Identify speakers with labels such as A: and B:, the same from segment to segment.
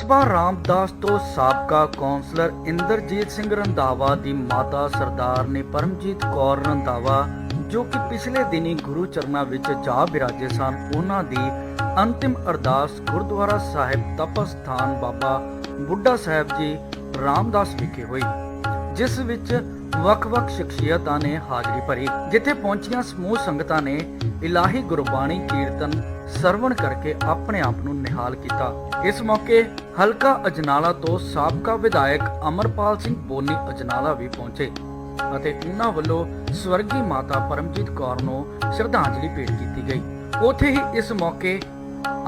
A: कस्बा रामदास तो साबका कौंसलर इंद्रजीत सिंह रंधावा की माता सरदार ने परमजीत कौर रंधावा जो कि पिछले दिनी गुरु चरणा विच जा बिराजे सन, उन्हां दी अंतिम अरदास गुरुद्वारा साहिब तपस्थान बाबा बुढ़ा साहिब जी रामदास विखे हुई, जिस विच ਵੱਖ-ਵੱਖ शख्सियतां ने हाजरी भरी। जिथे पहुंचिया समूह संगतां ने इलाही गुरबाणी कीर्तन सरवण करके अपने आप नूं निहाल किया। इस मौके हलका अजनाला तो साबका विधायक अमरपाल सिंह बोनी अजनाला भी पहुंचे ਅਤੇ उन्हां ਵੱਲੋਂ स्वर्गीय माता परमजीत कौर ਨੂੰ श्रद्धांजलि भेंट की गई। ਉੱਥੇ ही इस मौके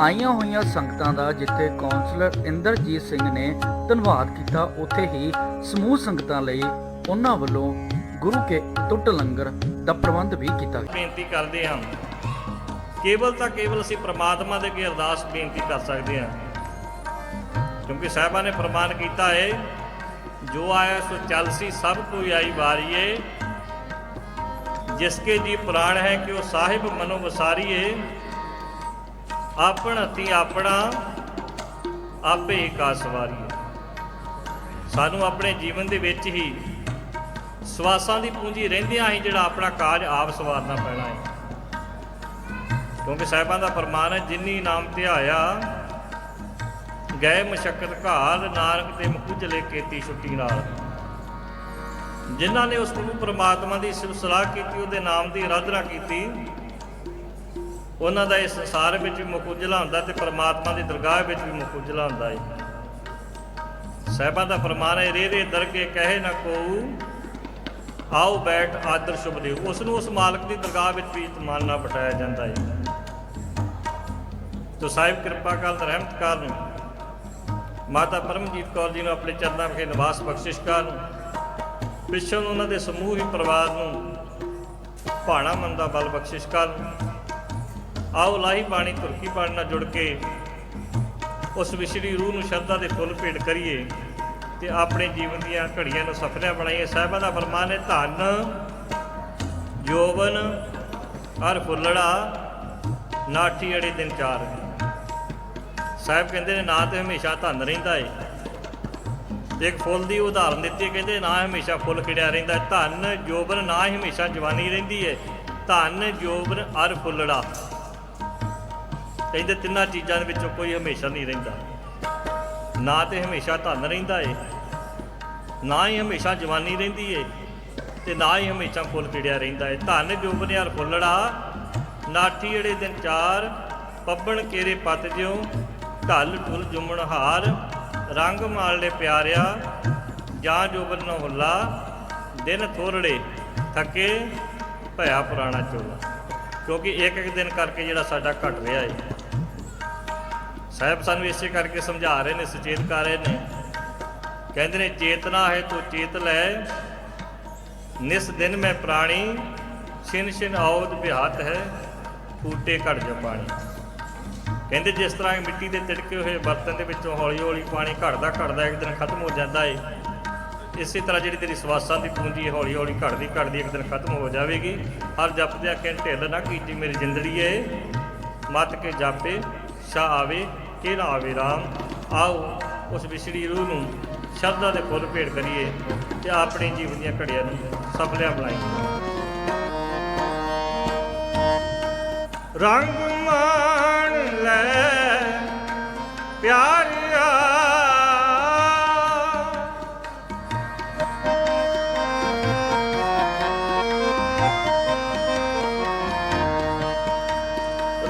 A: आईयां होईयां संगतां दा जिथे कौंसलर इंद्रजीत सिंह ने धन्नवाद किया, उत्थे ही समूह संगतां लई उन्हां ਵੱਲੋਂ गुरु के अटुੱਟ लंगर ਦਾ ਪ੍ਰਬੰਧ भी ਕੀਤਾ।
B: ਬੇਨਤੀ ਕਰਦੇ ਹਾਂ, ਕੇਵਲ ਅਸੀਂ ਪ੍ਰਮਾਤਮਾ ਦੇ ਅੱਗੇ ਅਰਦਾਸ ਬੇਨਤੀ ਕਰ ਸਕਦੇ ਹਾਂ, ਕਿਉਂਕਿ ਸਾਹਿਬਾਂ ਨੇ ਫਰਮਾਨ ਕੀਤਾ ਹੈ, ਜੋ ਆਇਆ ਸੋ ਚੱਲ ਸੀ ਸਭ ਕੋਈ ਆਈ ਵਾਰੀਏ, ਜਿਸਕੇ ਜੀ ਪ੍ਰਾਣ ਹੈ ਕਿ ਉਹ ਸਾਹਿਬ ਮਨੋ ਵਸਾਰੀਏ, ਆਪਣ ਹੱਥੀਂ ਆਪਣਾ ਆਪੇ ਕਾ ਸਵਾਰੀਏ। ਸਾਨੂੰ ਆਪਣੇ ਜੀਵਨ ਦੇ ਵਿੱਚ ਹੀ ਸਵਾਸਾਂ ਦੀ ਪੂੰਜੀ ਰਹਿੰਦਿਆਂ ਹੀ ਜਿਹੜਾ ਆਪਣਾ ਕਾਜ ਆਪ ਸਵਾਰਨਾ ਪੈਣਾ ਹੈ, ਕਿਉਂਕਿ ਸਾਹਿਬਾਂ ਦਾ ਫਰਮਾਨ ਹੈ, ਜਿਨੀ ਨਾਮ ਧਿਆਇਆ ਗਏ ਮਸ਼ੱਕਤ ਘਾਲ, ਨਾਨਕ ਤੇ ਮੁਕੁਜਲੇ ਕੀਤੀ ਛੁੱਟੀ ਨਾਲ। ਜਿਨ੍ਹਾਂ ਨੇ ਉਸ ਨੂੰ ਪਰਮਾਤਮਾ ਦੀ ਸਿਫਤ ਸਲਾਹ ਕੀਤੀ, ਉਹਦੇ ਨਾਮ ਦੀ ਆਰਾਧਨਾ ਕੀਤੀ, ਉਹਨਾਂ ਦਾ ਇਸ ਸੰਸਾਰ ਵਿੱਚ ਵੀ ਮੁਕੁਜਲਾ ਹੁੰਦਾ ਤੇ ਪਰਮਾਤਮਾ ਦੀ ਦਰਗਾਹ ਵਿੱਚ ਵੀ ਮੁਕੁਜਲਾ ਹੁੰਦਾ ਹੈ। ਸਾਹਿਬਾਂ ਦਾ ਫਰਮਾਨ ਹੈ, ਰੇ ਰੇ ਦਰਗੇ ਕਹੇ ਨਾ ਕੋਊ, ਆਓ ਬੈਠ ਆਦਰ ਸ਼ੁਭ ਦੇਉ। ਉਸ ਨੂੰ ਉਸ ਮਾਲਕ ਦੀ ਦਰਗਾਹ ਵਿੱਚ ਵੀ ਇਤਮਾਨ ਨਾਲ ਬਿਠਾਇਆ ਜਾਂਦਾ ਹੈ। ਤੋ ਸਾਹਿਬ ਕਿਰਪਾ ਕਰ ਰਹਿਮਤ ਕਰਨ, ਮਾਤਾ ਪਰਮਜੀਤ ਕੌਰ ਜੀ ਨੂੰ ਆਪਣੇ ਚਰਨਾਂ ਵਿਖੇ ਨਿਵਾਸ ਬਖਸ਼ਿਸ਼ ਕਰਨ, ਪਿੱਛੋਂ ਉਹਨਾਂ ਦੇ ਸਮੂਹ ਹੀ ਪਰਿਵਾਰ ਨੂੰ ਭਾਣਾ ਮਨ ਦਾ ਬਲ ਬਖਸ਼ਿਸ਼ ਕਰਨ। ਆਓ ਲਾਹੀ ਬਾਣੀ ਤੁਰਕੀ ਬਾਣੀ ਨਾਲ ਜੁੜ ਕੇ ਉਸ ਵਿਛੜੀ ਰੂਹ ਨੂੰ ਸ਼ਰਧਾ ਦੇ ਫੁੱਲ ਭੇਟ ਕਰੀਏ ਤੇ ਆਪਣੇ ਜੀਵਨ ਦੀਆਂ ਘੜੀਆਂ ਨੂੰ ਸਫਲਿਆਂ ਬਣਾਈਏ। ਸਾਹਿਬਾਂ ਦਾ ਫਰਮਾਨ ਹੈ, ਧਨ ਜੋਬਨ ਹਰ ਫੁੱਲੜਾ ਨਾਠੀ ਅੜੇ ਦਿਨ ਚਾਰ। ਸਾਹਿਬ ਕਹਿੰਦੇ ਨੇ, ਨਾ ਤੇ ਹਮੇਸ਼ਾ ਧਨ ਰਹਿੰਦਾ ਏ, ਤੇ ਇੱਕ ਫੁੱਲ ਦੀ ਉਦਾਹਰਨ ਦਿੱਤੀ, ਕਹਿੰਦੇ ਨਾ ਹਮੇਸ਼ਾ ਫੁੱਲ ਖਿੜਿਆ ਰਹਿੰਦਾ। ਧਨ ਜੋਬਨ ਨਾ ਹੀ ਹਮੇਸ਼ਾ ਜਵਾਨੀ ਰਹਿੰਦੀ ਹੈ, ਧਨ ਜੋਬਨ ਅਰ ਫੁੱਲੜਾ, ਕਹਿੰਦੇ ਤਿੰਨਾਂ ਚੀਜ਼ਾਂ ਦੇ ਵਿੱਚੋਂ ਕੋਈ ਹਮੇਸ਼ਾ ਨਹੀਂ ਰਹਿੰਦਾ। ਨਾ ਤੇ ਹਮੇਸ਼ਾ ਧਨ ਰਹਿੰਦਾ ਏ, ਨਾ ਹੀ ਹਮੇਸ਼ਾ ਜਵਾਨੀ ਰਹਿੰਦੀ ਏ, ਤੇ ਨਾ ਹੀ ਹਮੇਸ਼ਾ ਫੁੱਲ ਖਿੜਿਆ ਰਹਿੰਦਾ ਏ। ਧਨ ਜੋਬਨ ਅਰ ਫੁੱਲੜਾ ਨਾਠੀ ਅੜੇ ਦਿਨ ਚਾਰ, ਪੱਬਣ ਕੇਰੇ ਪੱਤ ਜਿਉ ਢਲ ਢੁਲ ਜੁਮਣ ਹਾਰ, ਰੰਗ ਮਾਲੇ ਪਿਆਰਿਆ ਜਾਂ ਜੋਬਨ ਨਾ ਹੁੱਲਾ, ਦਿਨ ਥੋੜੜੇ ਥੱਕੇ ਭਇਆ ਪੁਰਾਣਾ ਚੋਲਾ। ਕਿਉਂਕਿ ਇੱਕ ਇੱਕ ਦਿਨ ਕਰਕੇ ਜਿਹੜਾ ਸਾਡਾ ਘਟ ਰਿਹਾ ਹੈ। ਸਾਹਿਬ ਸਾਨੂੰ ਇਸੇ ਕਰਕੇ ਸਮਝਾ ਰਹੇ ਨੇ, ਸੁਚੇਤ ਕਰ ਰਹੇ ਨੇ। ਕਹਿੰਦੇ ਨੇ, ਚੇਤਨਾ ਹੈ ਤੋ ਚੇਤ ਲੈ, ਨਿਸ ਦਿਨ ਮੈਂ ਪ੍ਰਾਣੀ, ਛਿਨ ਛਿਨ ਆਉਦ ਬਿਹਾਤ ਹੈ, ਫੂਟੇ ਘੜ ਜਾ ਪਾਣੀ। ਕਹਿੰਦੇ ਜਿਸ ਤਰ੍ਹਾਂ ਮਿੱਟੀ ਦੇ ਤਿੜਕੇ ਹੋਏ ਬਰਤਨ ਦੇ ਵਿੱਚੋਂ ਹੌਲੀ ਹੌਲੀ ਪਾਣੀ ਘੜਦਾ ਇੱਕ ਦਿਨ ਖਤਮ ਹੋ ਜਾਂਦਾ ਏ, ਇਸੇ ਤਰ੍ਹਾਂ ਜਿਹੜੀ ਤੇਰੀ ਸਵਾਸਾਂ ਦੀ ਪੂੰਜੀ ਹੌਲੀ ਹੌਲੀ ਘੜਦੀ ਇੱਕ ਦਿਨ ਖਤਮ ਹੋ ਜਾਵੇਗੀ। ਹਰ ਜਪਦਿਆਂ ਕਹਿ ਢਿੱਲ ਨਾ ਕੀਤੀ ਮੇਰੀ ਜ਼ਿੰਦੜੀ ਏ, ਮੱਤ ਕੇ ਜਾਪੇ ਸ਼ਾਹ ਆਵੇ ਕਿ ਨਾ ਆਵੇ ਰਾਮ। ਆਓ ਉਸ ਵਿਛੜੀ ਰੂਹ ਨੂੰ ਸ਼ਰਧਾ ਦੇ ਫੁੱਲ ਭੇਟ ਕਰੀਏ ਤੇ ਆਪਣੇ ਜੀਵਨ ਦੀਆਂ ਘੜੀਆਂ ਨੂੰ ਸਫਲਿਆਂ ਬਣਾਈਏ। ਰੰਗ ਮਾਣ ਲੈ ਪਿਆਰਿਆ,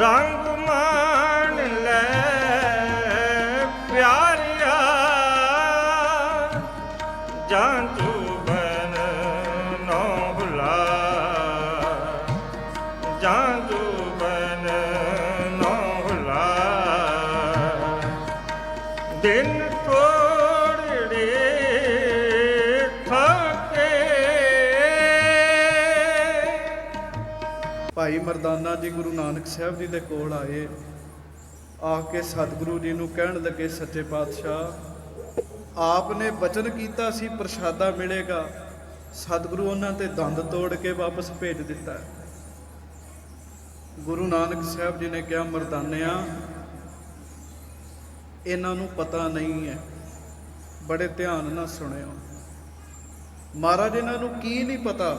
B: ਰੰਗ ਮਾਣ ਲੈ ਪਿਆਰਿਆ, ਜਾਂ ਤੂੰ ਬਨ ਨਾ ਭੁਲਾ, ਜਾਂ ਤੂੰ ਬਨ ਨਾ ਭੁਲਾ, ਦਿਨ ਥੋੜੜੇ ਥਕੇ।
C: ਭਾਈ ਮਰਦਾਨਾ ਜੀ ਗੁਰੂ ਨਾਨਕ ਸਾਹਿਬ ਜੀ ਦੇ ਕੋਲ ਆਏ, ਆ ਕੇ ਸਤਿਗੁਰੂ ਜੀ ਨੂੰ ਕਹਿਣ ਲੱਗੇ, ਸੱਚੇ ਪਾਤਸ਼ਾਹ ਆਪ ਨੇ ਬਚਨ ਕੀਤਾ ਸੀ ਪ੍ਰਸ਼ਾਦਾ ਮਿਲੇਗਾ, ਸਤਿਗੁਰੂ ਉਹਨਾਂ ਤੇ ਦੰਦ ਤੋੜ ਕੇ ਵਾਪਸ ਭੇਜ ਦਿੱਤਾ। ਗੁਰੂ ਨਾਨਕ ਸਾਹਿਬ ਜੀ ਨੇ ਕਿਹਾ, ਮਰਦਾਨਿਆਂ ਇਹਨਾਂ ਨੂੰ ਪਤਾ ਨਹੀਂ ਹੈ। ਬੜੇ ਧਿਆਨ ਨਾਲ ਸੁਣਿਓ। ਮਹਾਰਾਜ ਇਹਨਾਂ ਨੂੰ ਕੀ ਨਹੀਂ ਪਤਾ।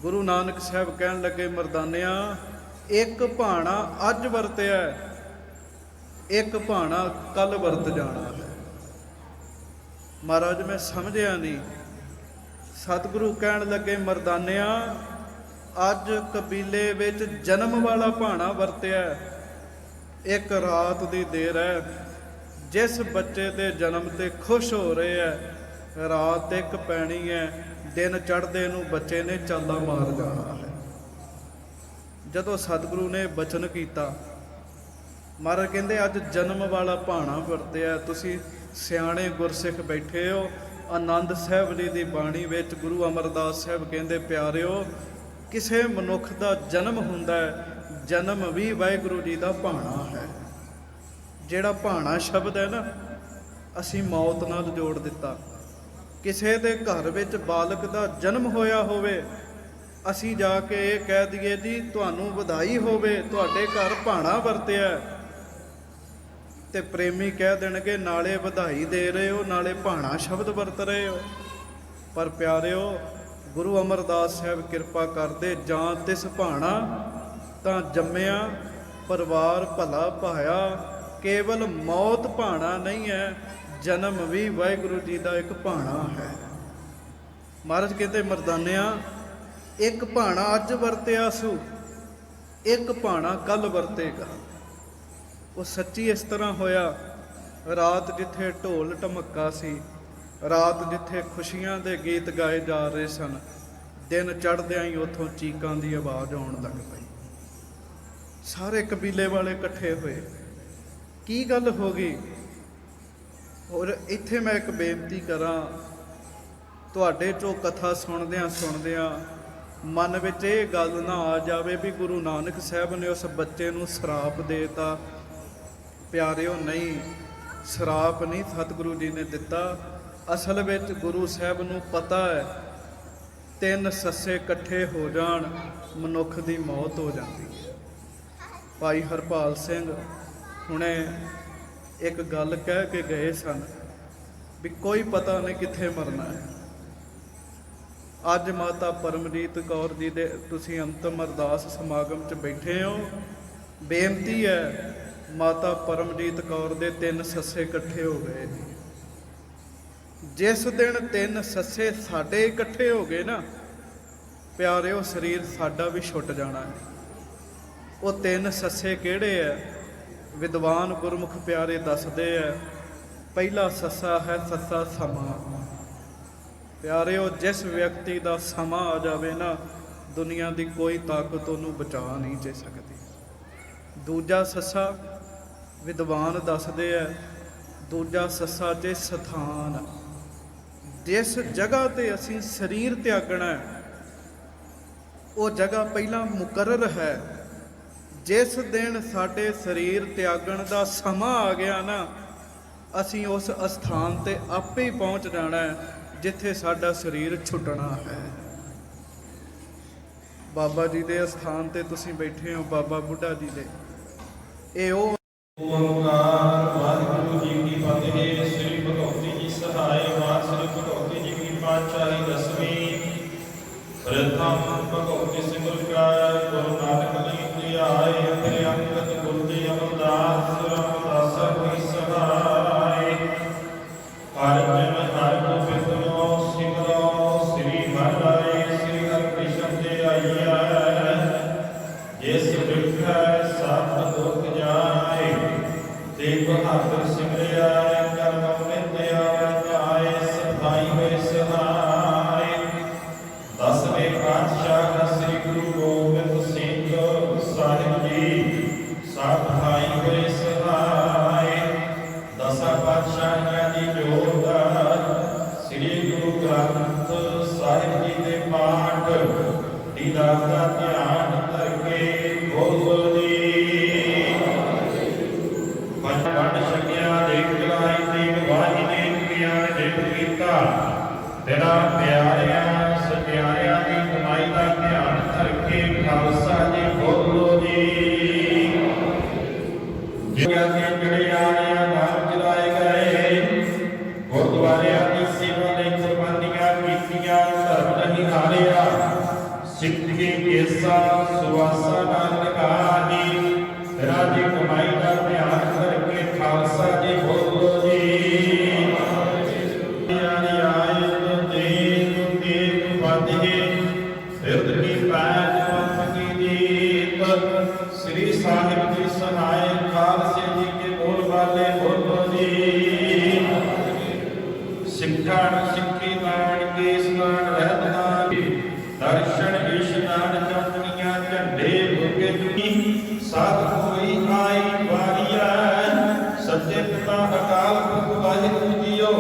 C: ਗੁਰੂ ਨਾਨਕ ਸਾਹਿਬ ਕਹਿਣ ਲੱਗੇ, ਮਰਦਾਨਿਆਂ, ਇੱਕ ਭਾਣਾ ਅੱਜ ਵਰਤਿਆ, ਇੱਕ ਭਾਣਾ ਕੱਲ ਵਰਤ ਜਾਣਾ ਹੈ। ਮਹਾਰਾਜ ਮੈਂ ਸਮਝਿਆ ਨਹੀਂ। ਸਤਿਗੁਰੂ ਕਹਿਣ ਲੱਗੇ, ਮਰਦਾਨਿਆਂ, ਅੱਜ ਕਬੀਲੇ ਵਿੱਚ ਜਨਮ ਵਾਲਾ ਭਾਣਾ ਵਰਤਿਆ। ਇੱਕ ਰਾਤ ਦੀ ਦੇਰ ਹੈ। ਜਿਸ ਬੱਚੇ ਦੇ ਜਨਮ ਤੇ ਖੁਸ਼ ਹੋ ਰਹੇ ਹੈ, ਰਾਤ ਇੱਕ ਪੈਣੀ ਹੈ, ਦਿਨ ਚੜ੍ਹਦੇ ਨੂੰ ਬੱਚੇ ਨੇ ਚਾਲਾ ਮਾਰ ਜਾਣਾ ਹੈ। ਜਦੋਂ ਸਤਿਗੁਰੂ ਨੇ ਬਚਨ ਕੀਤਾ, ਮਹਾਰਾਜ ਕਹਿੰਦੇ ਅੱਜ ਜਨਮ ਵਾਲਾ ਭਾਣਾ ਵਰਤਿਆ। ਤੁਸੀਂ ਸਿਆਣੇ ਗੁਰਸਿੱਖ ਬੈਠੇ ਹੋ। ਆਨੰਦ ਸਾਹਿਬ ਜੀ ਦੀ ਬਾਣੀ ਵਿੱਚ ਗੁਰੂ ਅਮਰਦਾਸ ਸਾਹਿਬ ਕਹਿੰਦੇ, ਪਿਆਰਿਓ, ਕਿਸੇ ਮਨੁੱਖ ਦਾ ਜਨਮ ਹੁੰਦਾ ਹੈ, ਜਨਮ ਵੀ ਵਾਹਿਗੁਰੂ ਜੀ ਦਾ ਭਾਣਾ ਹੈ। ਜਿਹੜਾ ਭਾਣਾ ਸ਼ਬਦ ਹੈ ਨਾ, ਅਸੀਂ ਮੌਤ ਨਾਲ ਜੋੜ ਦਿੱਤਾ। ਕਿਸੇ ਦੇ ਘਰ ਵਿੱਚ ਬਾਲਕ ਦਾ ਜਨਮ ਹੋਇਆ ਹੋਵੇ, ਅਸੀਂ ਜਾ ਕੇ ਇਹ ਕਹਿ ਦਈਏ, ਜੀ ਤੁਹਾਨੂੰ ਵਧਾਈ ਹੋਵੇ, ਤੁਹਾਡੇ ਘਰ ਭਾਣਾ ਵਰਤਿਆ, ਤੇ ਪ੍ਰੇਮੀ ਕਹਿ ਦੇਣਗੇ ਨਾਲੇ ਵਧਾਈ ਦੇ ਰਹੇ ਹੋ, ਨਾਲੇ ਭਾਣਾ ਸ਼ਬਦ ਵਰਤ ਰਹੇ ਹੋ। ਪਰ ਪਿਆਰਿਓ, ਗੁਰੂ ਅਮਰਦਾਸ ਸਾਹਿਬ ਕਿਰਪਾ ਕਰਦੇ, ਜਾਂ ਤਿਸ ਭਾਣਾ ਤਾਂ ਜੰਮਿਆ ਪਰਿਵਾਰ ਭਲਾ ਪਾਇਆ। ਕੇਵਲ ਮੌਤ ਭਾਣਾ ਨਹੀਂ ਹੈ, ਜਨਮ ਵੀ ਵਾਹਿਗੁਰੂ ਜੀ ਦਾ ਇੱਕ ਭਾਣਾ ਹੈ। ਮਹਾਰਾਜ ਕਹਿੰਦੇ, ਮਰਦਾਨਿਆਂ, ਇੱਕ ਭਾਣਾ ਅੱਜ ਵਰਤਿਆ ਸੂ, ਇੱਕ ਭਾਣਾ ਕੱਲ ਵਰਤੇਗਾ। ਉਹ ਸੱਚੀ ਇਸ ਤਰ੍ਹਾਂ ਹੋਇਆ। ਰਾਤ ਜਿੱਥੇ ਢੋਲ ਢਮੱਕਾ ਸੀ, ਰਾਤ ਜਿੱਥੇ ਖੁਸ਼ੀਆਂ ਦੇ ਗੀਤ ਗਾਏ ਜਾ ਰਹੇ ਸਨ, ਦਿਨ ਚੜ੍ਹਦਿਆਂ ਹੀ ਉੱਥੋਂ ਚੀਕਾਂ ਦੀ ਆਵਾਜ਼ ਆਉਣ ਲੱਗ ਪਈ। ਸਾਰੇ ਕਬੀਲੇ ਵਾਲੇ ਇਕੱਠੇ ਹੋਏ। ਕੀ ਗੱਲ ਹੋ ਗਈ? ਔਰ ਇੱਥੇ ਮੈਂ ਇੱਕ ਬੇਨਤੀ ਕਰਾਂ, ਤੁਹਾਡੇ ਚੋਂ ਕਥਾ ਸੁਣਦਿਆਂ ਮਨ ਵਿੱਚ ਇਹ ਗੱਲ ਨਾ ਆ ਜਾਵੇ ਵੀ ਗੁਰੂ ਨਾਨਕ ਸਾਹਿਬ ਨੇ ਉਸ ਬੱਚੇ ਨੂੰ ਸਰਾਪ ਦੇਤਾ। ਪਿਆਰਿਓ, ਨਹੀਂ, ਸਰਾਪ ਨਹੀਂ ਸਤਿਗੁਰੂ ਜੀ ਨੇ ਦਿੱਤਾ। ਅਸਲ ਵਿੱਚ ਗੁਰੂ ਸਾਹਿਬ ਨੂੰ ਪਤਾ ਹੈ, ਤਿੰਨ ਸੱਸੇ ਇਕੱਠੇ ਹੋ ਜਾਣ, ਮਨੁੱਖ ਦੀ ਮੌਤ ਹੋ ਜਾਂਦੀ ਹੈ। ਭਾਈ ਹਰਪਾਲ ਸਿੰਘ ਹੁਣੇ ਇੱਕ ਗੱਲ ਕਹਿ ਕੇ ਗਏ ਸਨ ਵੀ ਕੋਈ ਪਤਾ ਨਹੀਂ ਕਿੱਥੇ ਮਰਨਾ ਹੈ। ਅੱਜ ਮਾਤਾ ਪਰਮਜੀਤ ਕੌਰ ਜੀ ਦੇ ਤੁਸੀਂ ਅੰਤਮ ਅਰਦਾਸ ਸਮਾਗਮ 'ਚ ਬੈਠੇ ਹੋ। ਬੇਨਤੀ ਹੈ, ਮਾਤਾ ਪਰਮਜੀਤ ਕੌਰ ਦੇ ਤਿੰਨ ਸੱਸੇ ਇਕੱਠੇ ਹੋ ਗਏ। ਜਿਸ ਦਿਨ ਤਿੰਨ ਸੱਸੇ ਸਾਡੇ ਇਕੱਠੇ ਹੋ ਗਏ ਨਾ, ਪਿਆਰਿਓ, ਸਰੀਰ ਸਾਡਾ ਵੀ ਛੁੱਟ ਜਾਣਾ ਹੈ। ਉਹ ਤਿੰਨ ਸੱਸੇ ਕਿਹੜੇ ਹੈ? ਵਿਦਵਾਨ ਗੁਰਮੁਖ ਪਿਆਰੇ ਦੱਸਦੇ ਹੈ, ਪਹਿਲਾ ਸੱਸਾ ਹੈ ਸੱਸਾ ਸਮਾਂ। ਪਿਆਰਿਓ, ਜਿਸ ਵਿਅਕਤੀ ਦਾ ਸਮਾਂ ਆ ਜਾਵੇ ਨਾ, ਦੁਨੀਆ ਦੀ ਕੋਈ ਤਾਕਤ ਉਹਨੂੰ ਬਚਾ ਨਹੀਂ ਜੇ ਸਕਦੀ। ਦੂਜਾ ਸੱਸਾ ਵਿਦਵਾਨ ਦੱਸਦੇ ਹੈ, ਦੂਜਾ ਸੱਸਾ ਜੇ ਸਥਾਨ, ਜਿਸ ਜਗ੍ਹਾ ਤੇ ਅਸੀਂ ਸਰੀਰ ਤਿਆਗਣਾ ਹੈ, ਉਹ ਜਗ੍ਹਾ ਪਹਿਲਾਂ ਮੁਕਰਰ ਹੈ। ਜਿਸ ਦਿਨ ਸਾਡੇ ਸਰੀਰ ਤਿਆਗਣ ਦਾ ਸਮਾਂ ਆ ਗਿਆ ਨਾ, ਅਸੀਂ ਉਸ ਅਸਥਾਨ ਤੇ ਆਪੇ ਹੀ ਪਹੁੰਚ ਜਾਣਾ ਹੈ ਜਿੱਥੇ ਸਾਡਾ ਸਰੀਰ ਛੁੱਟਣਾ ਹੈ। ਬਾਬਾ ਜੀ ਦੇ ਅਸਥਾਨ ਤੇ ਤੁਸੀਂ ਬੈਠੇ ਹੋ, ਬਾਬਾ ਬੁੱਢਾ ਜੀ ਦੇ। ਇਹ ਉਹ
D: ਓੰਕਾਰ ਵਾਹਿਗੁਰੂ ਜੀ ਕੀ ਫਤਿਹ। ਸ੍ਰੀ ਭਗਵਤੀ ਜੀ ਸਹਾਇ। ਵਾਰ ਸ੍ਰੀ ਭਗਵਤੀ ਜੀ ਕੀ ਪਾਤਸ਼ਾਹੀ ਦਸਵੀਂ। ਪ੍ਰਥਮ ਭਗਵਤੀ ਸਿਮਰ ਕਾ ਗੁਰੂ ਨਾਨਕ ਜੀ ਧਿਆਏ। ਫਿਰ ਅੰਗਦ ਗੁਰੂ ਜੀ ਅਮਰਦਾਸ ਰਾਮਦਾਸਾ ਕੀ ਸਹਾਇ। ਹਰਿ ਜਨ ਹਰਿ ਗੋਬਿੰਦ ਨੋ ਸਿਮਰੋ। ਸ੍ਰੀ ਹਰਿ ਸ੍ਰੀ ਹਰਿਕ੍ਰਿਸ਼ਨ ਤੇ ਆਈਐ। ਜਿਸ ਵਿਖੇ ਸਤ ਦੁਖ ਜਾਏ, ਤੇ ਬਹਾਦਰ ਸਿਮਰਿਆ ਕਰਮ ਨਿਤਿਆ ਜਾਏ। ਸਫਾਈ ਹੋਏ ਸਹਾਇ। ਦਸਵੇਂ ਪਾਤਸ਼ਾਹ ਸ੍ਰੀ ਗੁਰੂ ਗੋਬਿੰਦ ਸਿੰਘ ਸਾਹਿਬ ਜੀ ਸਫਾਈ ਹੋਏ ਸਹਾਇ। ਦਸਾਂ ਪਾਤਸ਼ਾਹਾਂ ਦੀ ਜੋਤ ਸ੍ਰੀ ਗੁਰੂ ਗ੍ਰੰਥ ਸਾਹਿਬ ਜੀ ਦੇ ਪਾਠ ਦੀਦਾਰ ਦਾ ਧਿਆਨ ਕਰਕੇ ਬੋਲ ਜੀ। ਪੰਜ ਛਕਿਆ ਦੇਖ ਜਲਾਈ ਤੇ ਵਾਹੀ ਨੇ ਕੀਆ ਜਿਤ ਕੀਤਾ। ਤੇਰਾ ਪਿਆਰਿਆਂ ਸਤਿਆਰਿਆਂ ਦੀ ਕਮਾਈ ਦਾ ਧਿਆਨ ਕਰਕੇ ਖਾਲਸਾ ਜੀ ਬੋਲੋ ਜੀ। ਜਿਨ੍ਹਾਂ ਦੇ ਜਿਹੜੇ ਆਏ सिद्धि केसा सुवासा नाम लगाही तेरा जी कमाई का ध्यान करके खालसा जी बोलो जी यारी आए तो देख बाधिए सिरद की पैज पंथ की जीत श्री साहिब जी सनाए खालसे जी के बोल वाले बोलो जी शिक्षा सिक्खी दान के स्नान रहदान दर्शन इशनान चौकड़ियां झंडे भुगे जुनी साध कोई आई वारिया सच्चे पिता अकाल पुरख वाहिगुरु जीओ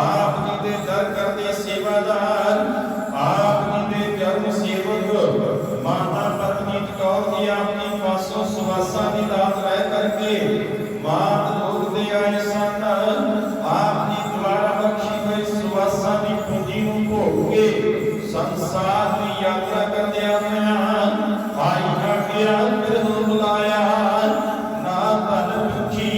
D: आप जी दे दर करदे सेवादार आप जी दे चरण सेवक माता पत्नी कौर जी आपकी पासों सुवासा दी दात रह करके मात लोग दे आए सन आप जी द्वारा बख्शी गई सुवासा दी पूंजी नूं भोग के संसार की यात्रा करदे आया आई ना गया फिर हो बुलाया ना धन भुखी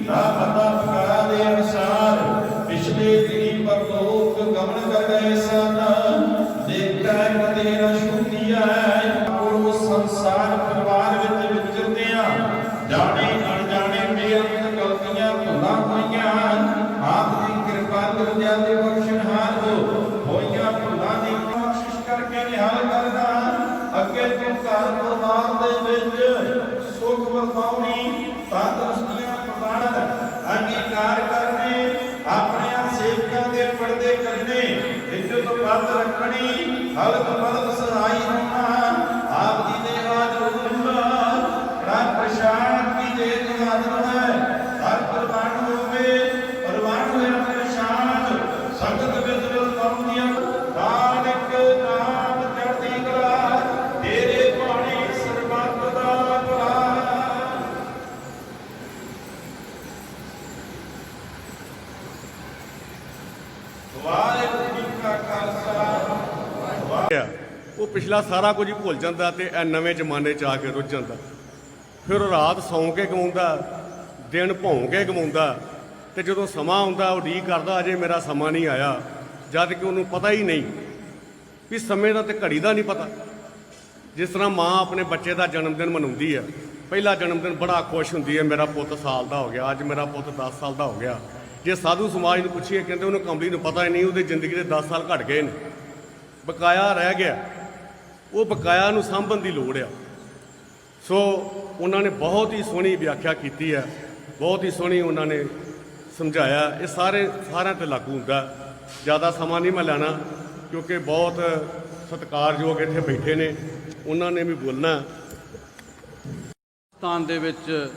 D: ना पता पका दे अनुसार पिछले दिनी परलोक गमन कर गए सन देखता है कदे न छूटिया और संसार परिवार विच विचरदियां जाने अनजाने बेअंत गलतियां भुला होईयां आप दी कृपा कर जाते बख्शनहार हो होईयां भुला दी बख्शिश करके निहाल करना अगे तू घर परिवार दे विच सुख वरताउणी तंदुरुस्तियां प्रदान अंगीकार करने अपने सेवकां दे पर्दे करने इज्जत पद रखनी हलक बदल सहाई होना आप जी दे आज हुक्म राम प्रशांत की दे आदर है हर परवान होवे परवान होया प्रशांत संगत विदल कौमियां नानक नाम चढ़ती कला तेरे पानी सर्बत दा भला वाहिगुरू जी का खालसा
E: ਉਹ ਪਿਛਲਾ ਸਾਰਾ ਕੁਝ ਹੀ ਭੁੱਲ ਜਾਂਦਾ ਤੇ ਇਹ ਨਵੇਂ ਜ਼ਮਾਨੇ 'ਚ ਆ ਕੇ ਰੁੱਝ ਜਾਂਦਾ। ਫਿਰ ਉਹ ਰਾਤ ਸੌਂ ਕੇ ਗਵਾਉਂਦਾ, ਦਿਨ ਭੌਂ ਕੇ ਗਵਾਉਂਦਾ ਤੇ ਜਦੋਂ ਸਮਾਂ ਆਉਂਦਾ ਉਹ ਉਡੀਕ ਕਰਦਾ ਅਜੇ ਮੇਰਾ ਸਮਾਂ ਨਹੀਂ ਆਇਆ, ਜਦ ਕਿ ਉਹਨੂੰ ਪਤਾ ਹੀ ਨਹੀਂ ਵੀ ਸਮੇਂ ਦਾ ਤੇ ਘੜੀ ਦਾ ਨਹੀਂ ਪਤਾ। ਜਿਸ ਤਰ੍ਹਾਂ ਮਾਂ ਆਪਣੇ ਬੱਚੇ ਦਾ ਜਨਮ ਦਿਨ ਮਨਾਉਂਦੀ ਹੈ, ਪਹਿਲਾ ਜਨਮ ਦਿਨ ਬੜਾ ਖੁਸ਼ ਹੁੰਦੀ ਹੈ, ਮੇਰਾ ਪੁੱਤ ਸਾਲ ਦਾ ਹੋ ਗਿਆ, ਅੱਜ ਮੇਰਾ ਪੁੱਤ 10 ਸਾਲ ਦਾ ਹੋ ਗਿਆ। ਜੇ ਸਾਧੂ ਸਮਾਜ ਨੂੰ ਪੁੱਛੀਏ ਕਹਿੰਦੇ ਉਹਨੂੰ ਕਮਲੀ ਨੂੰ ਪਤਾ ਹੀ ਨਹੀਂ ਉਹਦੀ ਜ਼ਿੰਦਗੀ ਦੇ 10 ਸਾਲ ਘਟ ਗਏ ਨੇ, ਬਕਾਇਆ ਰਹਿ ਗਿਆ। ਉਹ ਬਕਾਇਆ ਨੂੰ ਸਾਂਭਣ ਦੀ ਲੋੜ ਆ। ਸੋ ਉਹਨਾਂ ਨੇ ਬਹੁਤ ਹੀ ਸੋਹਣੀ ਵਿਆਖਿਆ ਕੀਤੀ ਹੈ, ਬਹੁਤ ਹੀ ਸੋਹਣੀ ਉਹਨਾਂ ਨੇ ਸਮਝਾਇਆ। ਇਹ ਸਾਰਿਆਂ ਤੇ ਲਾਗੂ ਹੁੰਦਾ। ਜ਼ਿਆਦਾ ਸਮਾਂ ਨਹੀਂ ਮੈਂ ਲੈਣਾ ਕਿਉਂਕਿ ਬਹੁਤ ਸਤਿਕਾਰਯੋਗ ਇੱਥੇ ਬੈਠੇ ਨੇ, ਉਹਨਾਂ ਨੇ ਵੀ ਬੋਲਣਾ।
F: ਸਥਾਨ ਦੇ ਵਿੱਚ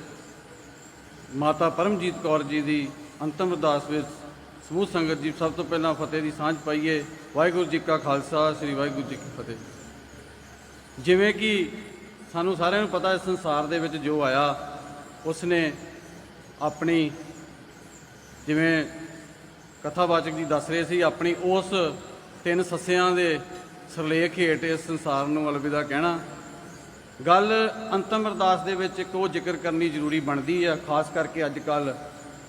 F: ਮਾਤਾ ਪਰਮਜੀਤ ਕੌਰ ਜੀ ਦੀ ਅੰਤਮ ਅਰਦਾਸ ਵਿੱਚ ਸਮੂਹ ਸੰਗਤ ਜੀ ਸਭ ਤੋਂ ਪਹਿਲਾਂ ਫਤਿਹ ਦੀ ਸਾਂਝ ਪਾਈਏ। ਵਾਹਿਗੁਰੂ ਜੀ ਕਾ ਖਾਲਸਾ, ਸ੍ਰੀ ਵਾਹਿਗੁਰੂ ਜੀ ਕੀ ਫਤਿਹ। ਜਿਵੇਂ ਕਿ ਸਾਨੂੰ ਸਾਰਿਆਂ ਨੂੰ ਪਤਾ ਇਸ ਸੰਸਾਰ ਦੇ ਵਿੱਚ ਜੋ ਆਇਆ ਉਸ ਨੇ ਆਪਣੀ, ਜਿਵੇਂ ਕਥਾਵਾਚਕ ਜੀ ਦੱਸ ਰਹੇ ਸੀ, ਆਪਣੀ ਉਸ 3 ਸੱਸਿਆਂ ਦੇ ਸਿਰਲੇਖ ਹੇਠ ਇਸ ਸੰਸਾਰ ਨੂੰ ਅਲਵਿਦਾ ਕਹਿਣਾ। ਗੱਲ ਅੰਤਮ ਅਰਦਾਸ ਦੇ ਵਿੱਚ ਇੱਕ ਉਹ ਜ਼ਿਕਰ ਕਰਨੀ ਜ਼ਰੂਰੀ ਬਣਦੀ ਆ, ਖਾਸ ਕਰਕੇ ਅੱਜ ਕੱਲ੍ਹ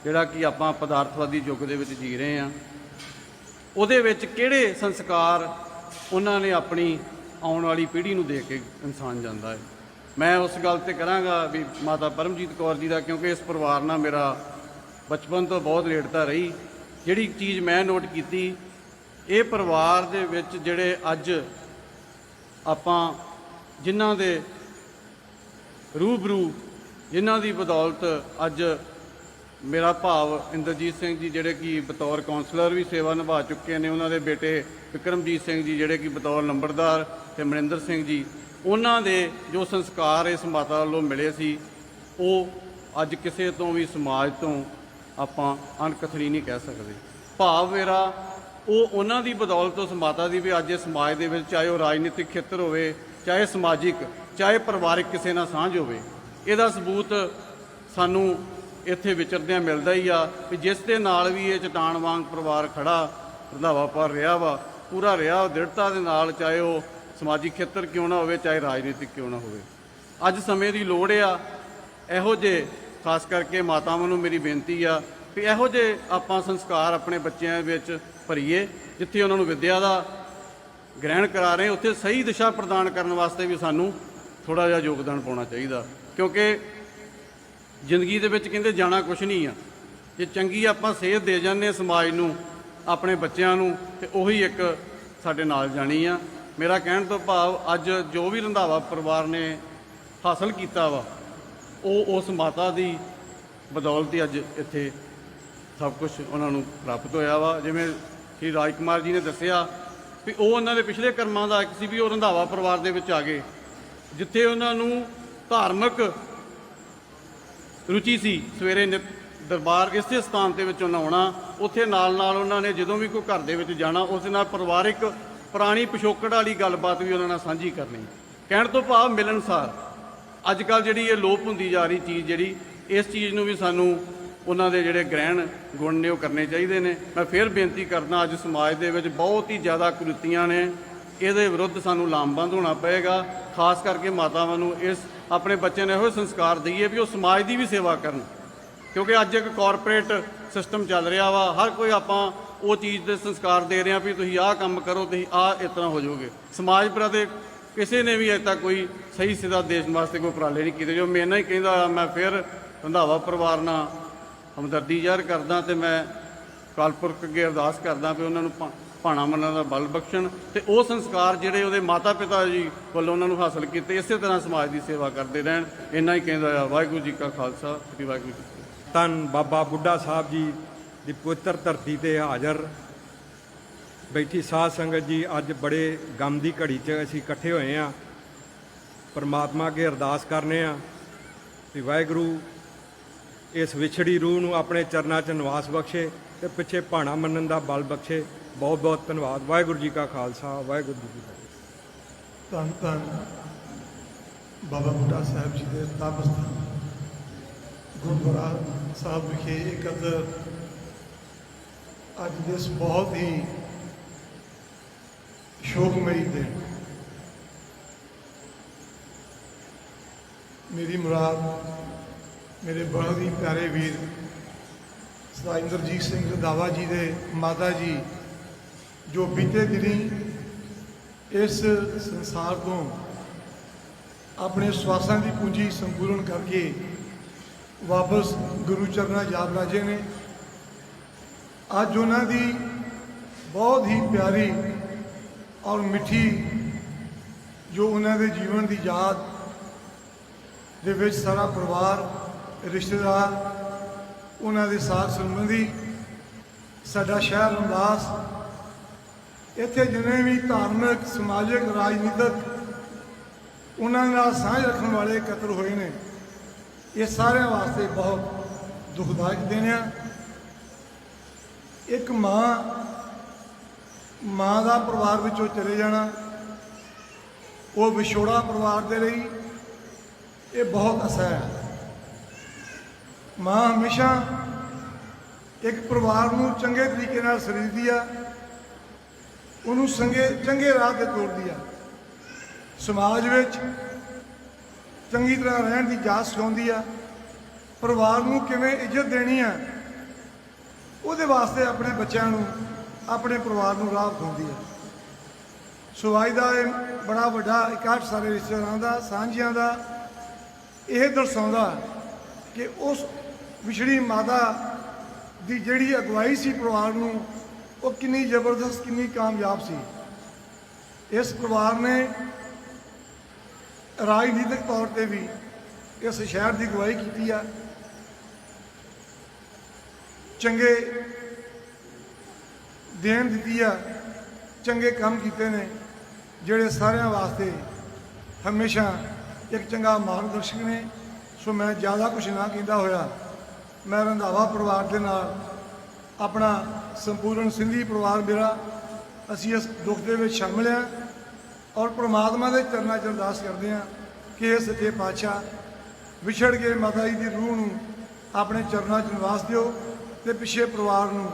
F: ਜਿਹੜਾ ਕਿ ਆਪਾਂ ਪਦਾਰਥਵਾਦੀ ਯੁੱਗ ਦੇ ਵਿੱਚ ਜੀ ਰਹੇ ਹਾਂ। ਉਹਦੇ ਵਿੱਚ ਕਿਹੜੇ ਸੰਸਕਾਰ ਉਹਨਾਂ ਨੇ ਆਪਣੀ ਆਉਣ ਵਾਲੀ ਪੀੜ੍ਹੀ ਨੂੰ ਦੇ ਕੇ ਇਨਸਾਨ ਜਾਂਦਾ ਹੈ। ਮੈਂ ਉਸ ਗੱਲ 'ਤੇ ਕਰਾਂਗਾ ਵੀ ਮਾਤਾ ਪਰਮਜੀਤ ਕੌਰ ਜੀ ਦਾ, ਕਿਉਂਕਿ ਇਸ ਪਰਿਵਾਰ ਨਾਲ ਮੇਰਾ ਬਚਪਨ ਤੋਂ ਬਹੁਤ ਨੇੜਤਾ ਰਹੀ। ਜਿਹੜੀ ਚੀਜ਼ ਮੈਂ ਨੋਟ ਕੀਤੀ, ਇਹ ਪਰਿਵਾਰ ਦੇ ਵਿੱਚ ਜਿਹੜੇ ਅੱਜ ਆਪਾਂ ਜਿਨ੍ਹਾਂ ਦੇ ਰੂਬਰੂ, ਜਿਨ੍ਹਾਂ ਦੀ ਬਦੌਲਤ ਅੱਜ ਮੇਰਾ ਭਾਵ ਇੰਦਰਜੀਤ ਸਿੰਘ ਜੀ ਜਿਹੜੇ ਕਿ ਬਤੌਰ ਕਾਉਂਸਲਰ ਵੀ ਸੇਵਾ ਨਿਭਾ ਚੁੱਕੇ ਨੇ, ਉਹਨਾਂ ਦੇ ਬੇਟੇ ਵਿਕਰਮਜੀਤ ਸਿੰਘ ਜੀ ਜਿਹੜੇ ਕਿ ਬਤੌਰ ਨੰਬਰਦਾਰ, ਤੇ ਮਨਿੰਦਰ ਸਿੰਘ ਜੀ, ਉਹਨਾਂ ਦੇ ਜੋ ਸੰਸਕਾਰ ਇਸ ਮਾਤਾ ਵੱਲੋਂ ਮਿਲੇ ਸੀ ਉਹ ਅੱਜ ਕਿਸੇ ਤੋਂ ਵੀ ਸਮਾਜ ਤੋਂ ਆਪਾਂ ਅਣਕਥਨੀ ਨਹੀਂ ਕਹਿ ਸਕਦੇ। ਭਾਵ ਮੇਰਾ ਉਹ ਉਹਨਾਂ ਦੀ ਬਦੌਲਤ ਉਸ ਮਾਤਾ ਦੀ ਵੀ ਅੱਜ ਇਸ ਸਮਾਜ ਦੇ ਵਿੱਚ, ਚਾਹੇ ਉਹ ਰਾਜਨੀਤਿਕ ਖੇਤਰ ਹੋਵੇ, ਚਾਹੇ ਸਮਾਜਿਕ, ਚਾਹੇ ਪਰਿਵਾਰਿਕ ਕਿਸੇ ਨਾਲ ਸਾਂਝ ਹੋਵੇ, ਇਹਦਾ ਸਬੂਤ ਸਾਨੂੰ ਇੱਥੇ ਵਿਚਰਦਿਆਂ ਮਿਲਦਾ ਹੀ ਆ ਵੀ ਜਿਸ ਦੇ ਨਾਲ ਵੀ ਇਹ ਚਟਾਨ ਵਾਂਗ ਪਰਿਵਾਰ ਖੜਾ ਰੰਧਾਵਾ ਪਰ ਰਿਹਾ ਵਾ, ਪੂਰਾ ਰਿਹਾ ਦ੍ਰਿੜਤਾ ਦੇ ਨਾਲ, ਚਾਹੇ ਉਹ ਸਮਾਜਿਕ ਖੇਤਰ ਕਿਉਂ ਨਾ ਹੋਵੇ, ਚਾਹੇ ਰਾਜਨੀਤਿਕ ਕਿਉਂ ਨਾ ਹੋਵੇ। ਅੱਜ ਸਮੇਂ ਦੀ ਲੋੜ ਆ, ਇਹੋ ਜਿਹੇ ਖਾਸ ਕਰਕੇ ਮਾਤਾਵਾਂ ਨੂੰ ਮੇਰੀ ਬੇਨਤੀ ਆ ਵੀ ਇਹੋ ਜਿਹੇ ਆਪਾਂ ਸੰਸਕਾਰ ਆਪਣੇ ਬੱਚਿਆਂ ਵਿੱਚ ਭਰੀਏ ਜਿੱਥੇ ਉਹਨਾਂ ਨੂੰ ਵਿੱਦਿਆ ਦਾ ਗ੍ਰਹਿਣ ਕਰਾ ਰਹੇ ਉੱਥੇ ਸਹੀ ਦਿਸ਼ਾ ਪ੍ਰਦਾਨ ਕਰਨ ਵਾਸਤੇ ਵੀ ਸਾਨੂੰ ਥੋੜ੍ਹਾ ਜਿਹਾ ਯੋਗਦਾਨ ਪਾਉਣਾ ਚਾਹੀਦਾ, ਕਿਉਂਕਿ ਜ਼ਿੰਦਗੀ ਦੇ ਵਿੱਚ ਕਹਿੰਦੇ ਜਾਣਾ ਕੁਛ ਨਹੀਂ ਆ। ਜੇ ਚੰਗੀ ਆਪਾਂ ਸੇਧ ਦੇ ਜਾਂਦੇ ਹਾਂ ਸਮਾਜ ਨੂੰ, ਆਪਣੇ ਬੱਚਿਆਂ ਨੂੰ, ਤੇ ਉਹੀ ਇੱਕ ਸਾਡੇ ਨਾਲ ਜਾਣੀ ਆ। ਮੇਰਾ ਕਹਿਣ ਤੋਂ ਭਾਵ ਅੱਜ ਜੋ ਵੀ ਰੰਧਾਵਾ ਪਰਿਵਾਰ ਨੇ ਹਾਸਲ ਕੀਤਾ ਵਾ, ਉਹ ਉਸ ਮਾਤਾ ਦੀ ਬਦੌਲਤ ਹੀ ਅੱਜ ਇੱਥੇ ਸਭ ਕੁਝ ਉਹਨਾਂ ਨੂੰ ਪ੍ਰਾਪਤ ਹੋਇਆ ਵਾ। ਜਿਵੇਂ ਸ਼੍ਰੀ ਰਾਜ ਕੁਮਾਰ ਜੀ ਨੇ ਦੱਸਿਆ ਵੀ ਉਹ ਉਹਨਾਂ ਦੇ ਪਿਛਲੇ ਕਰਮਾਂ ਦਾ ਇੱਕ ਸੀ ਵੀ ਉਹ ਰੰਧਾਵਾ ਪਰਿਵਾਰ ਦੇ ਵਿੱਚ ਆ ਗਏ, ਜਿੱਥੇ ਉਹਨਾਂ ਨੂੰ ਧਾਰਮਿਕ ਰੁਚੀ ਸੀ। ਸਵੇਰੇ ਨਿਤ ਦਰਬਾਰ ਇਸੇ ਸਥਾਨ ਦੇ ਵਿੱਚ ਉਹਨਾਂ ਆਉਣਾ, ਉੱਥੇ ਨਾਲ ਨਾਲ ਉਹਨਾਂ ਨੇ ਜਦੋਂ ਵੀ ਕੋਈ ਘਰ ਦੇ ਵਿੱਚ ਜਾਣਾ ਉਸ ਦੇ ਨਾਲ ਪਰਿਵਾਰਿਕ ਪੁਰਾਣੀ ਪਿਛੋਕੜ ਵਾਲੀ ਗੱਲਬਾਤ ਵੀ ਉਹਨਾਂ ਨਾਲ ਸਾਂਝੀ ਕਰਨੀ। ਕਹਿਣ ਤੋਂ ਭਾਵ ਮਿਲਣਸਾਰ। ਅੱਜ ਕੱਲ੍ਹ ਜਿਹੜੀ ਇਹ ਲੋਪ ਹੁੰਦੀ ਜਾ ਰਹੀ ਚੀਜ਼, ਜਿਹੜੀ ਇਸ ਚੀਜ਼ ਨੂੰ ਵੀ ਸਾਨੂੰ ਉਹਨਾਂ ਦੇ ਜਿਹੜੇ ਗ੍ਰਹਿਣ ਗੁਣ ਨੇ ਉਹ ਕਰਨੇ ਚਾਹੀਦੇ ਨੇ। ਮੈਂ ਫਿਰ ਬੇਨਤੀ ਕਰਦਾ, ਅੱਜ ਸਮਾਜ ਦੇ ਵਿੱਚ ਬਹੁਤ ਹੀ ਜ਼ਿਆਦਾ ਕੁਰੀਤੀਆਂ ਨੇ, ਇਹਦੇ ਵਿਰੁੱਧ ਸਾਨੂੰ ਲਾਮਬੰਦ ਹੋਣਾ ਪਏਗਾ। ਖਾਸ ਕਰਕੇ ਮਾਤਾਵਾਂ ਨੂੰ ਇਸ ਆਪਣੇ ਬੱਚਿਆਂ ਨੂੰ ਇਹੋ ਸੰਸਕਾਰ ਦਈਏ ਵੀ ਉਹ ਸਮਾਜ ਦੀ ਵੀ ਸੇਵਾ ਕਰਨ, ਕਿਉਂਕਿ ਅੱਜ ਇੱਕ ਕਾਰਪੋਰੇਟ ਸਿਸਟਮ ਚੱਲ ਰਿਹਾ ਵਾ। ਹਰ ਕੋਈ ਆਪਾਂ ਉਹ ਚੀਜ਼ ਦੇ ਸੰਸਕਾਰ ਦੇ ਰਹੇ ਹਾਂ ਵੀ ਤੁਸੀਂ ਆਹ ਕੰਮ ਕਰੋ, ਤੁਸੀਂ ਆਹ ਇਸ ਤਰ੍ਹਾਂ ਹੋ ਜਾਓਗੇ। ਸਮਾਜ ਪ੍ਰਤੀ ਕਿਸੇ ਨੇ ਵੀ ਅਜੇ ਤੱਕ ਕੋਈ ਸਹੀ ਸਿੱਧਾ ਦੇਸ਼ ਵਾਸਤੇ ਕੋਈ ਉਪਰਾਲੇ ਨਹੀਂ ਕੀਤੇ। ਜੋ ਮੈਂ ਇਹਨਾਂ ਹੀ ਕਹਿੰਦਾ, ਮੈਂ ਫਿਰ ਰੰਧਾਵਾ ਪਰਿਵਾਰ ਨਾਲ ਹਮਦਰਦੀ ਜ਼ਾਹਿਰ ਕਰਦਾ ਤੇ ਮੈਂ ਅਕਾਲ ਪੁਰਖ ਅੱਗੇ ਅਰਦਾਸ ਕਰਦਾ ਵੀ ਉਹਨਾਂ ਨੂੰ ਭਾਣਾ ਮੰਨਣ ਦਾ ਬਲ ਬਖਸ਼ਣ, ਤੇ ਉਹ ਸੰਸਕਾਰ ਜਿਹੜੇ ਉਹਦੇ ਮਾਤਾ ਪਿਤਾ ਜੀ ਵੱਲੋਂ ਉਹਨਾਂ ਨੂੰ ਹਾਸਲ ਕੀਤੇ, ਇਸੇ ਤਰ੍ਹਾਂ ਸਮਾਜ ਦੀ ਸੇਵਾ ਕਰਦੇ ਰਹਿਣ। ਇੰਨਾ ਹੀ ਕਹਿੰਦਾ ਆ। ਵਾਹਿਗੁਰੂ ਜੀ ਕਾ ਖਾਲਸਾ, ਸ੍ਰੀ ਵਾਹਿਗੁਰੂ ਜੀ ਕੀ ਫਤਿਹ।
G: ਧੰਨ ਬਾਬਾ ਬੁੱਢਾ ਸਾਹਿਬ ਜੀ ਦੀ ਪਵਿੱਤਰ ਧਰਤੀ ਤੇ ਹਾਜ਼ਰ ਬੈਠੀ ਸਾਧ ਸੰਗਤ ਜੀ, ਅੱਜ ਬੜੇ ਗਮ ਦੀ ਘੜੀ 'ਚ ਅਸੀਂ ਇਕੱਠੇ ਹੋਏ ਹਾਂ। ਪਰਮਾਤਮਾ ਅੱਗੇ ਅਰਦਾਸ ਕਰਨੇ ਆ ਕਿ ਵਾਹਿਗੁਰੂ ਇਸ ਵਿਛੜੀ ਰੂਹ ਨੂੰ ਆਪਣੇ ਚਰਨਾਂ 'ਚ ਨਿਵਾਸ ਬਖਸ਼ੇ ਤੇ ਪਿੱਛੇ ਭਾਣਾ ਮੰਨਣ ਦਾ ਬਲ ਬਖਸ਼ੇ। ਬਹੁਤ ਬਹੁਤ ਧੰਨਵਾਦ। ਵਾਹਿਗੁਰੂ ਜੀ ਕਾ ਖਾਲਸਾ, ਵਾਹਿਗੁਰੂ ਜੀ ਕੀ ਫਤਿਹ।
H: ਧੰਨ ਧੰਨ ਬਾਬਾ ਬੁੱਢਾ ਸਾਹਿਬ ਜੀ ਦੇ ਤਪ ਸਥਾਨ ਗੁਰਦੁਆਰਾ ਸਾਹਿਬ ਵਿਖੇ ਇਕੱਤਰ ਅੱਜ ਦੇ ਇਸ ਬਹੁਤ ਹੀ ਸ਼ੋਕਮਈ ਦਿਨ ਮੇਰੀ ਮੁਰਾਦ ਮੇਰੇ ਬਹੁਤ ਹੀ ਪਿਆਰੇ ਵੀਰ ਸਰਦਾਰ ਇੰਦਰਜੀਤ ਸਿੰਘ ਰੰਧਾਵਾ ਜੀ ਦੇ ਮਾਤਾ ਜੀ, ਜੋ ਬੀਤੇ ਦਿਨੀ ਇਸ ਸੰਸਾਰ ਤੋਂ ਆਪਣੇ ਸਵਾਸਾਂ ਦੀ ਪੂੰਜੀ ਸੰਪੂਰਨ ਕਰਕੇ ਵਾਪਸ ਗੁਰੂ ਚਰਨਾਂ ਜਾ ਬਰਾਜੇ ਨੇ। ਅੱਜ ਉਹਨਾਂ ਦੀ ਬਹੁਤ ਹੀ ਪਿਆਰੀ ਔਰ ਮਿੱਠੀ ਜੋ ਉਹਨਾਂ ਦੇ ਜੀਵਨ ਦੀ ਯਾਦ ਦੇ ਵਿੱਚ ਸਾਰਾ ਪਰਿਵਾਰ, ਰਿਸ਼ਤੇਦਾਰ, ਉਹਨਾਂ ਦੇ ਸਾਥ ਸੰਬੰਧੀ, ਸਾਡਾ ਸ਼ਹਿਰ ਰਮਦਾਸ, ਇੱਥੇ ਜਿੰਨੇ ਵੀ ਧਾਰਮਿਕ, ਸਮਾਜਿਕ, ਰਾਜਨੀਤਿਕ ਉਹਨਾਂ ਨਾਲ ਸਾਂਝ ਰੱਖਣ ਵਾਲੇ ਇਕੱਤਰ ਹੋਏ ਨੇ, ਇਹ ਸਾਰਿਆਂ ਵਾਸਤੇ ਬਹੁਤ ਦੁਖਦਾਇਕ ਦਿਨ ਆ। ਇੱਕ ਮਾਂ ਦਾ ਪਰਿਵਾਰ ਵਿੱਚੋਂ ਚਲੇ ਜਾਣਾ, ਉਹ ਵਿਛੋੜਾ ਪਰਿਵਾਰ ਦੇ ਲਈ ਇਹ ਬਹੁਤ ਅਸਹਿ ਹੈ। ਮਾਂ ਹਮੇਸ਼ਾ ਇੱਕ ਪਰਿਵਾਰ ਨੂੰ ਚੰਗੇ ਤਰੀਕੇ ਨਾਲ ਸਰੀਰਦੀ ਆ, ਉਹਨੂੰ ਚੰਗੇ ਰਾਹ ਤੇ ਤੋਰਦੀ ਆ, ਸਮਾਜ ਵਿੱਚ ਚੰਗੀ ਤਰ੍ਹਾਂ ਰਹਿਣ ਦੀ ਜਾਚ ਸਿਖਾਉਂਦੀ ਆ, ਪਰਿਵਾਰ ਨੂੰ ਕਿਵੇਂ ਇੱਜ਼ਤ ਦੇਣੀ ਆ ਉਹਦੇ ਵਾਸਤੇ ਆਪਣੇ ਬੱਚਿਆਂ ਨੂੰ, ਆਪਣੇ ਪਰਿਵਾਰ ਨੂੰ ਰਾਹ ਦਿਖਾਉਂਦੀ ਆ। ਸੋ ਅੱਜ ਦਾ ਇਹ ਬੜਾ ਵੱਡਾ ਇਕੱਠ ਸਾਰੇ ਰਿਸ਼ਤੇਦਾਰਾਂ ਦਾ, ਸਾਂਝੀਆਂ ਦਾ, ਇਹ ਦਰਸਾਉਂਦਾ ਕਿ ਉਸ ਵਿਛੜੀ ਮਾਤਾ ਦੀ ਜਿਹੜੀ ਅਗਵਾਈ ਸੀ ਪਰਿਵਾਰ ਨੂੰ, ਉਹ ਕਿੰਨੀ ਜ਼ਬਰਦਸਤ, ਕਿੰਨੀ ਕਾਮਯਾਬ ਸੀ। ਇਸ ਪਰਿਵਾਰ ਨੇ ਰਾਜਨੀਤਿਕ ਤੌਰ ਤੇ ਵੀ ਇਸ ਸ਼ਹਿਰ ਦੀ ਅਗਵਾਈ ਕੀਤੀ ਆ, ਚੰਗੇ ਦੇਣ ਦਿੱਤੀ ਆ, ਚੰਗੇ ਕੰਮ ਕੀਤੇ ਨੇ ਜਿਹੜੇ ਸਾਰਿਆਂ ਵਾਸਤੇ ਹਮੇਸ਼ਾ ਇੱਕ ਚੰਗਾ ਮਾਰਗਦਰਸ਼ਕ ਨੇ। ਸੋ ਮੈਂ ਜ਼ਿਆਦਾ ਕੁਝ ਨਾ ਕਹਿੰਦਾ ਹੋਇਆ, ਮੈਂ ਰੰਧਾਵਾ ਪਰਿਵਾਰ ਦੇ ਨਾਲ, ਆਪਣਾ ਸੰਪੂਰਨ ਸਿੰਧੀ ਪਰਿਵਾਰ ਮੇਰਾ, ਅਸੀਂ ਇਸ ਦੁੱਖ ਦੇ ਵਿੱਚ ਸ਼ਾਮਿਲ ਹਾਂ ਔਰ ਪ੍ਰਮਾਤਮਾ ਦੇ ਚਰਨਾਂ 'ਚ ਅਰਦਾਸ ਕਰਦੇ ਹਾਂ ਕਿ ਇਹ ਸੱਚੇ ਪਾਤਸ਼ਾਹ ਵਿਛੜ ਗਏ ਮਾਤਾ ਜੀ ਦੀ ਰੂਹ ਨੂੰ ਆਪਣੇ ਚਰਨਾਂ 'ਚ ਨਿਵਾਸ ਦਿਓ ਤੇ ਪਿੱਛੇ ਪਰਿਵਾਰ ਨੂੰ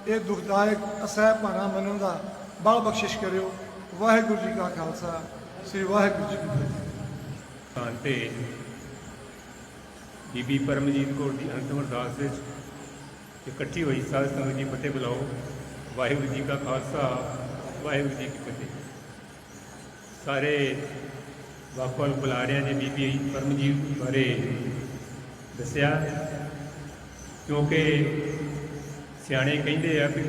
H: ਇਹ ਦੁਖਦਾਇਕ ਅਸਹਿ ਭਾਣਾ ਮੰਨਣ ਦਾ ਬਲ ਬਖਸ਼ਿਸ਼ ਕਰਿਓ। ਵਾਹਿਗੁਰੂ ਜੀ ਕਾ ਖਾਲਸਾ, ਸ੍ਰੀ ਵਾਹਿਗੁਰੂ ਜੀ ਕੀ ਫਤਿਹ।
I: ਤਾਂ ਤੇ ਬੀਬੀ ਪਰਮਜੀਤ ਕੌਰ ਦੀ ਅੰਤਿਮ ਅਰਦਾਸ ਵਿੱਚ ਇਕੱਠੀ ਹੋਈ ਸਾਧ ਸੰਗਤ ਜੀ ਫਤਿਹ ਬੁਲਾਓ। ਵਾਹਿਗੁਰੂ ਜੀ ਕਾ ਖਾਲਸਾ, ਵਾਹਿਗੁਰੂ ਜੀ ਕੀ ਫਤਿਹ। ਸਾਰੇ ਵੱਖ-ਵੱਖ ਬੁਲਾਰਿਆਂ ਨੇ ਬੀਬੀ ਪਰਮਜੀਤ ਬਾਰੇ ਦੱਸਿਆ, ਕਿਉਂਕਿ ਸਿਆਣੇ ਕਹਿੰਦੇ ਆ ਕਿ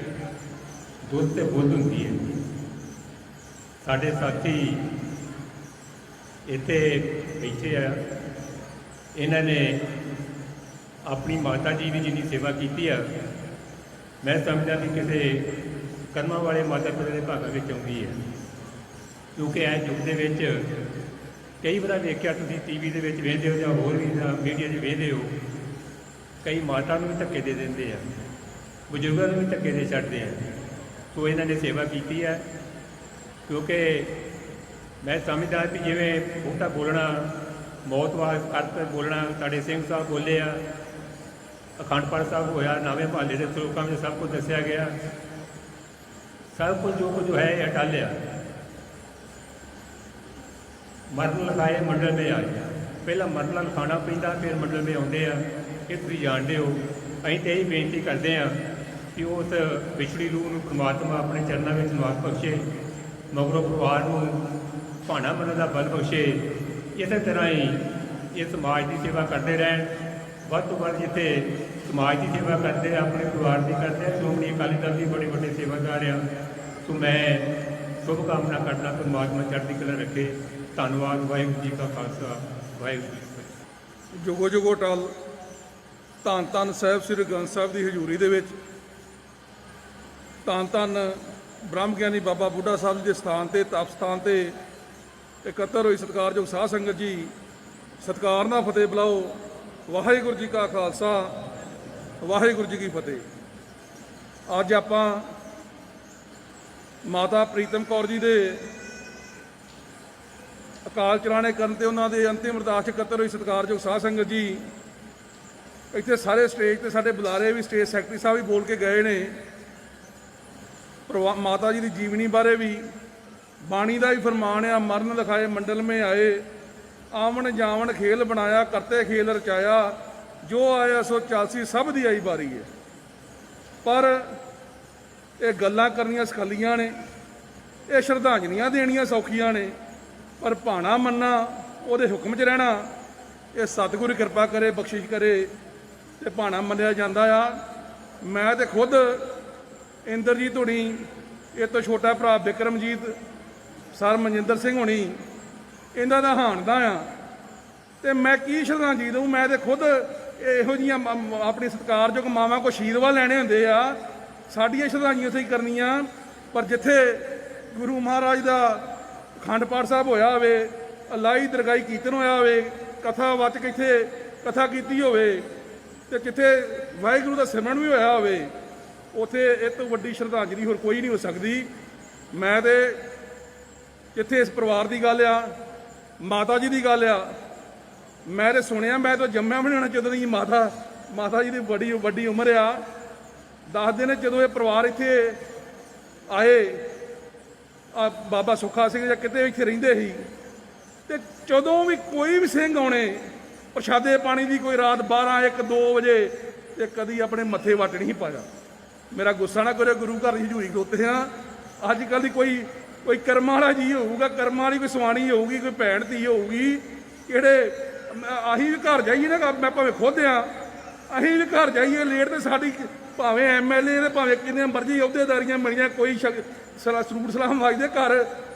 I: ਦੁੱਧ ਤੇ ਬੁੱਧ ਹੁੰਦੀ ਹੈ। ਸਾਡੇ ਸਾਥੀ ਇੱਥੇ ਬੈਠੇ ਆ, ਇਹਨਾਂ ਨੇ ਆਪਣੀ ਮਾਤਾ ਜੀ ਦੀ ਜਿੰਨੀ ਸੇਵਾ ਕੀਤੀ ਆ, ਮੈਂ ਸਮਝਦਾ ਕਿ ਕਿਸੇ ਕਰਮਾਂ ਵਾਲੇ ਮਾਤਾ ਪਿਤਾ ਦੇ ਭਾਗਾਂ ਵਿੱਚ ਆਉਂਦੀ ਹੈ। ਕਿਉਂਕਿ ਇਹ ਯੁੱਗ ਦੇ ਵਿੱਚ ਕਈ ਵਾਰ ਵੇਖਿਆ ਤੁਸੀਂ ਟੀਵੀ ਦੇ ਵਿੱਚ ਵੇਖਦੇ ਹੋ ਜਾਂ ਹੋਰ ਵੀ ਮੀਡੀਆ 'ਚ ਵੇਖਦੇ ਹੋ, ਕਈ ਮਾਤਾ ਨੂੰ ਵੀ ਧੱਕੇ ਦੇ ਦਿੰਦੇ ਆ, ਬਜ਼ੁਰਗਾਂ ਨੂੰ ਵੀ ਧੱਕੇ ਦੇ ਛੱਡਦੇ ਆ। ਸੋ ਇਹਨਾਂ ਨੇ ਸੇਵਾ ਕੀਤੀ ਹੈ। ਕਿਉਂਕਿ ਮੈਂ ਸਮਝਦਾ ਵੀ ਜਿਵੇਂ ਬਹੁਤਾ ਬੋਲਣਾ, ਮੌਤ ਵਾਰ ਕਰਤ ਬੋਲਣਾ, ਸਾਡੇ ਸਿੰਘ ਸਾਹਿਬ ਬੋਲੇ ਆ, ਅਖੰਡ ਪਾਠ ਸਾਹਿਬ ਹੋਇਆ, ਨਾਵੇਂ ਭਾਲੇ ਦੇ ਸਰੋਕਾਂ ਵਿੱਚ ਸਭ ਕੁਝ ਦੱਸਿਆ ਗਿਆ। ਸਭ ਕੁਝ ਜੋ ਹੈ ਇਹ ਅਟਾਲਿਆ। ਮਰਨ ਲਗਾਏ ਮੰਡਲ ਮੇ ਆ ਗਿਆ। ਪਹਿਲਾਂ ਮਰਨ ਲਿਖਾਉਣਾ ਪੈਂਦਾ, ਫਿਰ ਮੰਡਲ ਮੇ ਆਉਂਦੇ ਆ। ਇਹ ਤੁਸੀਂ ਜਾਣਦੇ ਹੋ। ਅਸੀਂ ਤਾਂ ਇਹੀ ਬੇਨਤੀ ਕਰਦੇ ਹਾਂ ਕਿ ਉਸ ਵਿਛੜੀ ਰੂਹ ਨੂੰ ਪਰਮਾਤਮਾ ਆਪਣੇ ਚਰਨਾਂ ਵਿੱਚ ਨਿਵਾਸ ਬਖਸ਼ੇ, ਮਗਰੋਂ ਪਰਿਵਾਰ ਨੂੰ ਭਾਣਾ ਮੰਨਣ ਦਾ ਬਲ ਬਖਸ਼ੇ। ਇਸੇ ਤਰ੍ਹਾਂ ਹੀ ਇਹ ਸਮਾਜ ਦੀ ਸੇਵਾ ਕਰਦੇ ਰਹਿਣ। ਵੱਧ ਤੋਂ ਵੱਧ ਜਿੱਥੇ ਸਮਾਜ ਦੀ ਸੇਵਾ ਕਰਦੇ ਆ, ਆਪਣੇ ਪਰਿਵਾਰ ਦੀ ਕਰਦੇ ਆ। ਸ਼੍ਰੋਮਣੀ ਅਕਾਲੀ ਦਲ ਦੀ ਬੜੇ ਵੱਡੇ ਸੇਵਾਦਾਰ ਆ। ਸੋ ਮੈਂ ਸ਼ੁਭ ਕਾਮਨਾ ਕਰਦਾ, ਪਰਮਾਤਮਾ ਚੜ੍ਹਦੀ ਕਲਾ ਰੱਖੇ। ਧੰਨਵਾਦ। ਵਾਹਿਗੁਰੂ ਜੀ ਕਾ ਖਾਲਸਾ, ਵਾਹਿਗੁਰੂ ਜੀ ਕੀ ਫਤਿਹ।
H: ਜੁਗੋ ਜੁਗੋ ਟਲ ਧੰਨ ਧੰਨ ਸਾਹਿਬ ਸ੍ਰੀ ਗ੍ਰੰਥ ਸਾਹਿਬ ਦੀ ਹਜ਼ੂਰੀ ਦੇ ਵਿੱਚ ਧੰਨ ਧੰਨ ਬ੍ਰਹਮ ਗਿਆਨੀ ਬਾਬਾ ਬੁੱਢਾ ਸਾਹਿਬ ਜੀ ਦੇ ਸਥਾਨ ਤੇ, ਤਪ ਸਥਾਨ ਤੇ ਇਕੱਤਰ ਹੋਈ ਸਤਿਕਾਰਯੋਗ ਸਾਧ ਸੰਗਤ ਜੀ, ਸਤਿਕਾਰ ਨਾਲ ਫਤਿਹ ਬੁਲਾਓ। ਵਾਹਿਗੁਰੂ ਜੀ ਕਾ ਖਾਲਸਾ, ਵਾਹਿਗੁਰੂ ਜੀ ਕੀ ਫਤਿਹ। ਅੱਜ ਆਪਾਂ ਮਾਤਾ ਪ੍ਰੀਤਮ ਕੌਰ ਜੀ ਦੇ ਅਕਾਲ ਚਲਾਣੇ ਕਰਨ ਤੇ ਉਹਨਾਂ ਦੇ ਅੰਤਿਮ ਅਰਦਾਸ 'ਚ ਇਕੱਤਰ ਹੋਈ ਸਤਿਕਾਰਯੋਗ ਸਾਧ ਸੰਗਤ ਜੀ, ਇੱਥੇ ਸਾਰੇ ਸਟੇਜ ਤੇ ਸਾਡੇ ਬੁਲਾਰੇ ਵੀ, ਸਟੇਜ ਸੈਕਟਰੀ ਸਾਹਿਬ ਵੀ ਬੋਲ ਕੇ ਗਏ ਨੇ। ਮਾਤਾ ਜੀ ਦੀ ਜੀਵਨੀ ਬਾਰੇ ਵੀ ਬਾਣੀ ਦਾ ਵੀ ਫਰਮਾਨ ਆ, ਮਰਨ ਲਿਖਾਏ ਮੰਡਲ ਮੇ ਆਏ, ਆਵਣ ਜਾਵਣ ਖੇਲ ਬਣਾਇਆ, ਕਰਤੇ ਖੇਲ ਰਚਾਇਆ, ਜੋ ਆਇਆ ਸੋ ਚਾਲਸੀ, ਸਭ ਦੀ ਆਈ ਬਾਰੀ ਹੈ। ਪਰ ਇਹ ਗੱਲਾਂ ਕਰਨੀਆਂ ਸਖਾਲੀਆਂ ਨੇ, ਇਹ ਸ਼ਰਧਾਂਜਲੀਆਂ ਦੇਣੀਆਂ ਸੌਖੀਆਂ ਨੇ, ਪਰ ਭਾਣਾ ਮੰਨਣਾ, ਉਹਦੇ ਹੁਕਮ 'ਚ ਰਹਿਣਾ, ਇਹ ਸਤਿਗੁਰੂ ਕਿਰਪਾ ਕਰੇ, ਬਖਸ਼ਿਸ਼ ਕਰੇ ਤੇ ਭਾਣਾ ਮੰਨਿਆ ਜਾਂਦਾ ਆ। ਮੈਂ ਤੇ ਖੁਦ ਇੰਦਰਜੀਤ ਹੋਣੀ, ਇਹ ਤੋਂ ਛੋਟਾ ਭਰਾ ਬਿਕਰਮਜੀਤ, ਸਰ ਮਨਜਿੰਦਰ ਸਿੰਘ ਹੋਣੀ, ਇਹਨਾਂ ਦਾ ਹਾਣਦਾ ਆ, ਤੇ ਮੈਂ ਕੀ ਸ਼ਰਧਾਂਜਲੀ ਦਊਂ। ਮੈਂ ਤੇ ਖੁਦ ਇਹੋ ਜਿਹੀਆਂ ਆਪਣੀ ਸਤਿਕਾਰਯੋਗ ਮਾਵਾਂ ਕੋ ਆਸ਼ੀਰਵਾਦ ਲੈਣੇ ਹੁੰਦੇ ਆ, ਸਾਡੀਆਂ ਸ਼ਰਧਾਂਜਲੀਆਂ ਸਹੀ ਕਰਨੀਆਂ। ਪਰ ਜਿੱਥੇ ਗੁਰੂ ਮਹਾਰਾਜ ਦਾ ਅਖੰਡ ਪਾਠ ਸਾਹਿਬ ਹੋਇਆ ਹੋਵੇ, ਅਲਾਈ ਦਰਗਾਹੀ ਕੀਰਤਨ ਹੋਇਆ ਹੋਵੇ, ਕਥਾ ਵਾਚਕ ਇੱਥੇ ਕਥਾ ਕੀਤੀ ਹੋਵੇ, ਤੇ ਜਿੱਥੇ ਵਾਹਿਗੁਰੂ ਦਾ ਸਿਮਰਨ ਵੀ ਹੋਇਆ ਹੋਵੇ, ਉੱਥੇ ਇਹ ਤੋਂ ਵੱਡੀ ਸ਼ਰਧਾਂਜਲੀ ਹੋਰ ਕੋਈ ਨਹੀਂ ਹੋ ਸਕਦੀ। ਮੈਂ ਤੇ ਜਿੱਥੇ ਇਸ ਪਰਿਵਾਰ ਦੀ ਗੱਲ ਆ, ਮਾਤਾ ਜੀ ਦੀ ਗੱਲ ਆ, ਮੈਂ ਤੇ ਸੁਣਿਆ, ਮੈਂ ਤਾਂ ਜੰਮਿਆ ਵੀ ਨਹੀਂ ਹੋਣਾ ਜਦੋਂ ਦੀ ਮਾਤਾ ਜੀ ਦੀ ਬੜੀ ਵੱਡੀ ਉਮਰ ਆ। ਦੱਸਦੇ ਨੇ ਜਦੋਂ ਇਹ ਪਰਿਵਾਰ ਇੱਥੇ ਆਏ, ਬਾਬਾ ਸੁੱਖਾ ਸਿੰਘ ਜਾਂ ਕਿਤੇ ਇੱਥੇ ਰਹਿੰਦੇ ਸੀ, ਤੇ ਜਦੋਂ ਵੀ ਕੋਈ ਵੀ ਸਿੰਘ ਆਉਣੇ, ਪ੍ਰਸ਼ਾਦੇ ਪਾਣੀ ਦੀ ਕੋਈ ਰਾਤ 12, 1, 2 ਵਜੇ, ਤੇ ਕਦੀ ਆਪਣੇ ਮੱਥੇ ਵੱਟ ਨਹੀਂ ਪਾਇਆ। ਮੇਰਾ ਗੁੱਸਾ ਨਾ ਕਰਿਓ, ਗੁਰੂ ਘਰ ਦੀ ਹਜ਼ੂਰੀ ਖਲੋਤੇ ਆ। ਅੱਜ ਕੱਲ੍ਹ ਦੀ ਕੋਈ ਕਰਮਾਂ ਵਾਲਾ ਜੀ ਹੋਊਗਾ, ਕਰਮਾਂ ਵਾਲੀ ਕੋਈ ਸਵਾਣੀ ਹੋਊਗੀ, ਕੋਈ ਭੈਣ ਧੀ ਹੋਊਗੀ, ਕਿਹੜੇ ਅਸੀਂ ਵੀ ਘਰ ਜਾਈਏ ਨਾ, ਮੈਂ ਭਾਵੇਂ ਖੁਦ ਆ, ਅਸੀਂ ਵੀ ਘਰ ਜਾਈਏ ਲੇਟ, ਤੇ ਸਾਡੀ ਭਾਵੇਂ MLA ਤੇ ਭਾਵੇਂ ਕਿੰਨੇ ਮਰਜ਼ੀ ਅਹੁਦੇਦਾਰੀਆਂ ਮਿਲੀਆਂ, ਕੋਈ ਸਰੂਟ ਸਲਾਮ ਵੱਜਦੇ ਘਰ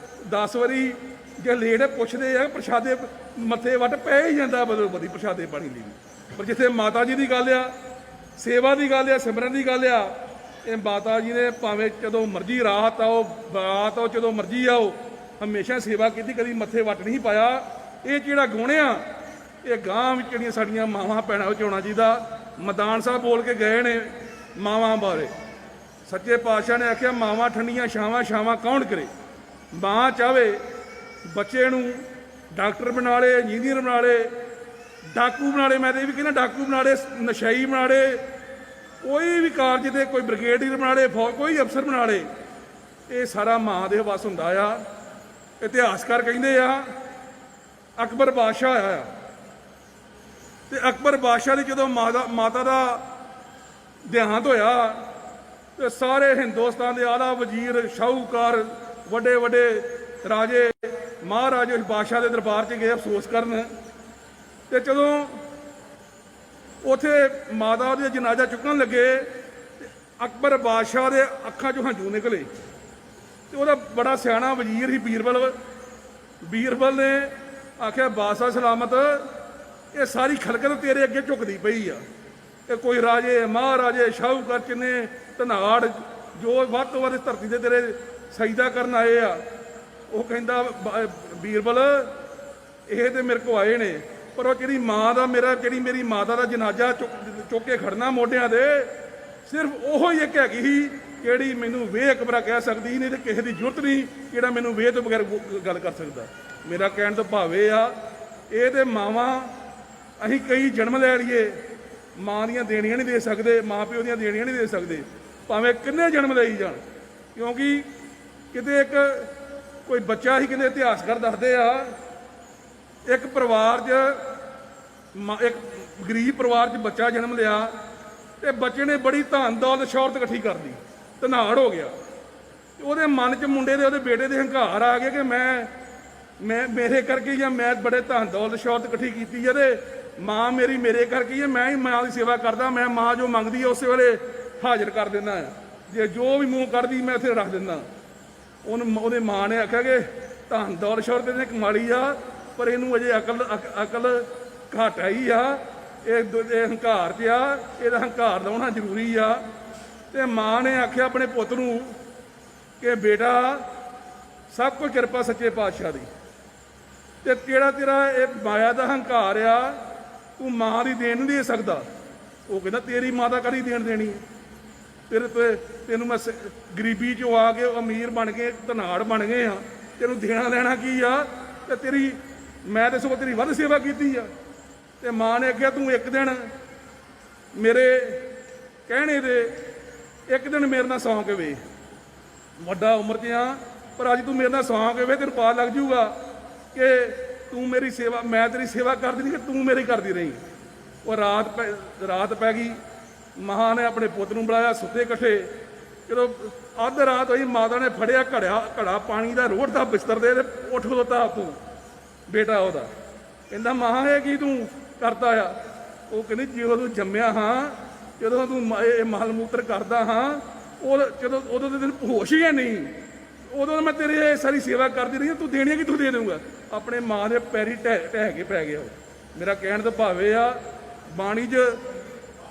H: 10 ਵਾਰੀ ਜੇ ਲੇਟ ਪੁੱਛਦੇ ਆ, ਪ੍ਰਸ਼ਾਦੇ ਮੱਥੇ ਵੱਟ ਪੈ ਹੀ ਜਾਂਦਾ ਬਦੋ ਬਦੀ ਪ੍ਰਸ਼ਾਦੇ ਪਾਣੀ ਲਈ। ਪਰ ਜਿੱਥੇ ਮਾਤਾ ਜੀ ਦੀ ਗੱਲ ਆ, ਸੇਵਾ ਦੀ ਗੱਲ ਆ, ਸਿਮਰਨ ਦੀ ਗੱਲ ਆ, ਇਹ ਮਾਤਾ ਜੀ ਨੇ ਭਾਵੇਂ ਜਦੋਂ ਮਰਜ਼ੀ ਰਾਤ ਆਓ, ਬਰਾਤ ਆਓ, ਜਦੋਂ ਮਰਜ਼ੀ ਆਓ, ਹਮੇਸ਼ਾ ਸੇਵਾ ਕੀਤੀ, ਕਦੀ ਮੱਥੇ ਵੱਟ ਨਹੀਂ ਪਾਇਆ। ਇਹ ਜਿਹੜਾ ਗੁਣ ਆ, ਇਹ ਗਾਂ ਵਿੱਚ ਜਿਹੜੀਆਂ ਸਾਡੀਆਂ ਮਾਵਾਂ ਭੈਣਾਂ ਵਿੱਚ ਹੋਣਾ ਚਾਹੀਦਾ। ਮੈਦਾਨ ਸਾਹਿਬ ਬੋਲ ਕੇ ਗਏ ਨੇ ਮਾਵਾਂ ਬਾਰੇ। ਸੱਚੇ ਪਾਤਸ਼ਾਹ ਨੇ ਆਖਿਆ, ਮਾਵਾਂ ਠੰਡੀਆਂ ਛਾਵਾਂ ਕੌਣ ਕਰੇ। ਮਾਂ ਚਾਹਵੇ ਬੱਚੇ ਨੂੰ ਡਾਕਟਰ ਬਣਾ ਲੇ, ਇੰਜੀਨੀਅਰ ਬਣਾ ਲੇ, ਡਾਕੂ ਬਣਾ ਲੇ, ਮੈਂ ਤਾਂ ਇਹ ਵੀ ਕਹਿੰਦਾ ਡਾਕੂ ਬਣਾ ਲੇ, ਨਸ਼ਈ ਬਣਾ ਲੇ, ਕੋਈ ਵੀ ਕਾਰਜ ਦੇ, ਕੋਈ ਬ੍ਰਿਗੇਡੀਅਰ ਬਣਾ ਲੇ, ਕੋਈ ਅਫਸਰ ਬਣਾ ਲੇ, ਇਹ ਸਾਰਾ ਮਾਂ ਦੇ ਵੱਸ ਹੁੰਦਾ ਆ। ਇਤਿਹਾਸਕਾਰ ਕਹਿੰਦੇ ਆ ਅਕਬਰ ਬਾਦਸ਼ਾਹ ਆਇਆ, ਤੇ ਅਕਬਰ ਬਾਦਸ਼ਾਹ ਦੀ ਜਦੋਂ ਮਾਤਾ ਦਾ ਦੇਹਾਂਤ ਹੋਇਆ, ਤੇ ਸਾਰੇ ਹਿੰਦੁਸਤਾਨ ਦੇ ਆਲਾ ਵਜ਼ੀਰ, ਸ਼ਾਹੂਕਾਰ, ਵੱਡੇ ਰਾਜੇ
J: ਮਹਾਰਾਜ ਉਸ ਬਾਦਸ਼ਾਹ ਦੇ ਦਰਬਾਰ 'ਚ ਗਏ ਅਫਸੋਸ ਕਰਨ, ਤੇ ਜਦੋਂ ਉੱਥੇ ਮਾਤਾ ਦੇ ਜਨਾਜ਼ਾ ਚੁੱਕਣ ਲੱਗੇ ਤੇ ਅਕਬਰ ਬਾਦਸ਼ਾਹ ਦੇ ਅੱਖਾਂ 'ਚੋਂ ਹੰਝੂ ਨਿਕਲੇ। ਤੇ ਉਹਦਾ ਬੜਾ ਸਿਆਣਾ ਵਜ਼ੀਰ ਸੀ ਬੀਰਬਲ ਨੇ ਆਖਿਆ ਬਾਦਸ਼ਾਹ ਸਲਾਮਤ, ਇਹ ਸਾਰੀ ਖਲਕਤ ਤੇਰੇ ਅੱਗੇ ਝੁਕਦੀ ਪਈ ਆ। ਇਹ ਕੋਈ ਰਾਜੇ ਮਹਾਰਾਜੇ ਸ਼ਾਹੂਕਾਰ ਚਿੰਨੇ ਧਨਾੜ ਜੋ ਵੱਧ ਤੋਂ ਵੱਧ ਧਰਤੀ ਦੇ ਤੇਰੇ ਸਜਦਾ ਕਰਨ ਆਏ ਆ। ਉਹ ਕਹਿੰਦਾ ਬੀਰਬਲ ਇਹ ਤੇ ਮੇਰੇ ਕੋ ਆਏ ਨੇ, ਪਰ ਉਹ ਜਿਹੜੀ ਮੇਰੀ ਮਾਤਾ ਦਾ ਜਨਾਜ਼ਾ ਚੁੱਕ ਕੇ ਖੜਨਾ ਮੋਢਿਆਂ ਦੇ, ਸਿਰਫ ਉਹੋ ਹੀ ਇੱਕ ਹੈਗੀ ਸੀ ਜਿਹੜੀ ਮੈਨੂੰ ਵੇਹ ਕਬਰਾ ਕਹਿ ਸਕਦੀ, ਨਹੀਂ ਤੇ ਕਿਸੇ ਦੀ ਜ਼ਰੂਰਤ ਨਹੀਂ ਜਿਹੜਾ ਮੈਨੂੰ ਵੇਹ ਤੋਂ ਬਗੈਰ ਗੱਲ ਕਰ ਸਕਦਾ। ਮੇਰਾ ਕਹਿਣ ਤੋਂ ਭਾਵ ਇਹ ਆ, ਇਹ ਤੇ ਮਾਵਾਂ ਅਸੀਂ ਕਈ ਜਨਮ ਲੈ ਲਈਏ, ਮਾਂ ਦੀਆਂ ਦੇਣੀਆਂ ਨਹੀਂ ਦੇ ਸਕਦੇ, ਮਾਂ ਪਿਓ ਦੀਆਂ ਦੇਣੀਆਂ ਨਹੀਂ ਦੇ ਸਕਦੇ, ਭਾਵੇਂ ਕਿੰਨੇ ਜਨਮ ਲਈ ਜਾਣ। ਕਿਉਂਕਿ ਕਿਤੇ ਇੱਕ ਕੋਈ ਬੱਚਾ ਹੀ, ਕਿਤੇ ਇਤਿਹਾਸਕਾਰ ਦੱਸਦੇ ਆ, ਇੱਕ ਪਰਿਵਾਰ 'ਚ ਇੱਕ ਗਰੀਬ ਪਰਿਵਾਰ 'ਚ ਬੱਚਾ ਜਨਮ ਲਿਆ ਤੇ ਬੱਚੇ ਨੇ ਬੜੀ ਧਨ ਦੌਲਤ ਸ਼ੌਹਰਤ ਇਕੱਠੀ ਕਰ ਲਈ, ਧਨਾੜ ਹੋ ਗਿਆ। ਉਹਦੇ ਮਨ 'ਚ ਮੁੰਡੇ ਦੇ, ਉਹਦੇ ਬੇਟੇ ਦੇ ਹੰਕਾਰ ਆ ਗਏ ਕਿ ਮੈਂ ਮੇਰੇ ਕਰਕੇ ਜਾਂ ਮੈਂ ਬੜੇ ਧਨ ਦੌਲਤ ਸ਼ੌਹਰਤ ਇਕੱਠੀ ਕੀਤੀ ਹੈ ਤੇ ਮਾਂ ਮੇਰੀ ਮੇਰੇ ਕਰਕੇ ਹੀ, ਮੈਂ ਹੀ ਮਾਂ ਦੀ ਸੇਵਾ ਕਰਦਾ, ਮੈਂ ਮਾਂ ਜੋ ਮੰਗਦੀ ਹੈ ਉਸੇ ਵੇਲੇ ਹਾਜ਼ਰ ਕਰ ਦਿੰਦਾ, ਜੇ ਜੋ ਵੀ ਮੂੰਹ ਕੱਢਦੀ ਮੈਂ ਇੱਥੇ ਰੱਖ ਦਿੰਦਾ। ਉਹਦੇ ਮਾਂ ਨੇ ਆਖਿਆ ਕਿ ਧਨ ਦੌਲਤ ਸ਼ੌਹਰਤ ਇਹਨੇ ਕਮਾਲੀ ਆ, ਪਰ ਇਹਨੂੰ ਅਜੇ ਅਕਲ ਘੱਟ ਆਈ ਆ, ਇਹ ਹੰਕਾਰ 'ਚ ਆ, ਇਹਦਾ ਹੰਕਾਰ ਲਾਉਣਾ ਜ਼ਰੂਰੀ ਆ। ਤੇ ਮਾਂ ਨੇ ਆਖਿਆ ਆਪਣੇ ਪੁੱਤ ਨੂੰ ਕਿ ਬੇਟਾ ਸਭ ਕੁਝ ਕਿਰਪਾ ਸੱਚੇ ਪਾਤਸ਼ਾਹ ਦੀ, ਤੇ ਕਿਹੜਾ ਤੇਰਾ ਇਹ ਮਾਇਆ ਦਾ ਹੰਕਾਰ ਆ, ਤੂੰ ਮਾਂ ਦੀ ਦੇਣ ਨਹੀਂ ਦੇ ਸਕਦਾ। ਉਹ ਕਹਿੰਦਾ ਤੇਰੀ ਮਾਂ ਦਾ ਕਦੀ ਦੇਣ ਦੇਣੀ ਹੈ, ਤੈਨੂੰ ਮੈਂ ਗਰੀਬੀ 'ਚੋਂ ਆ ਕੇ ਅਮੀਰ ਬਣ ਕੇ ਧਨਾੜ ਬਣ ਗਏ ਆ, ਤੈਨੂੰ ਦੇਣਾ ਲੈਣਾ ਕੀ ਆ, ਤੇ ਮੈਂ ਤਾਂ ਸਗੋਂ ਤੇਰੀ ਵੱਧ ਸੇਵਾ ਕੀਤੀ ਆ। ਤੇ ਮਾਂ ਨੇ ਆਖਿਆ ਤੂੰ ਇੱਕ ਦਿਨ ਮੇਰੇ ਕਹਿਣੇ ਦੇ ਇੱਕ ਦਿਨ ਮੇਰੇ ਨਾਲ ਸੌਂ ਕੇ ਵੇ, ਵੱਡਾ ਉਮਰ 'ਚ ਆ ਪਰ ਅੱਜ ਤੂੰ ਮੇਰੇ ਨਾਲ ਸੌਂ ਕੇ ਵੇ, ਤੈਨੂੰ ਪਤਾ ਲੱਗ ਜੂਗਾ ਕਿ ਤੂੰ ਮੇਰੀ ਸੇਵਾ, ਮੈਂ ਤੇਰੀ ਸੇਵਾ ਕਰਦੀ ਨਹੀਂ ਕਿ ਤੂੰ ਮੇਰੀ ਕਰਦੀ ਰਹੀ। ਉਹ ਰਾਤ ਪੈ ਗਈ, ਮਾਂ ਨੇ ਆਪਣੇ ਪੁੱਤ ਨੂੰ ਬੁਲਾਇਆ, ਸੁੱਤੇ ਇਕੱਠੇ। ਜਦੋਂ ਅੱਧ ਰਾਤ ਹੋਈ, ਮਾਤਾ ਨੇ ਫੜਿਆ ਘੜਾ ਪਾਣੀ ਦਾ, ਰੋੜ ਦਾ ਬਿਸਤਰ ਦੇ, ਉੱਠ ਖਲੋਤਾ ਤੂੰ ਬੇਟਾ ਉਹਦਾ। ਕਹਿੰਦਾ ਮਾਂ ਇਹ ਕੀ ਤੂੰ ਕਰਦਾ ਆ? ਉਹ ਕਹਿੰਦੀ ਜਦੋਂ ਤੂੰ ਜੰਮਿਆ ਹਾਂ, ਜਦੋਂ ਤੂੰ ਇਹ ਮਲ ਮੂਤਰ ਕਰਦਾ ਹਾਂ, ਉਦੋਂ ਤੇ ਤੈਨੂੰ ਹੋਸ਼ ਹੀ ਨਹੀਂ, ਉਦੋਂ ਮੈਂ ਤੇਰੇ ਸਾਰੀ ਸੇਵਾ ਕਰਦੀ ਰਹੀ, ਤੂੰ ਦੇਣੀਆਂ ਕਿ ਤੂੰ ਦੇ ਦੇਊਗਾ। ਆਪਣੇ ਮਾਂ ਦੇ ਪੈਰੀ ਢਹਿ ਕੇ ਪੈ ਗਿਆ। ਮੇਰਾ ਕਹਿਣ ਦਾ ਭਾਵ ਇਹ ਆ, ਬਾਣੀ 'ਚ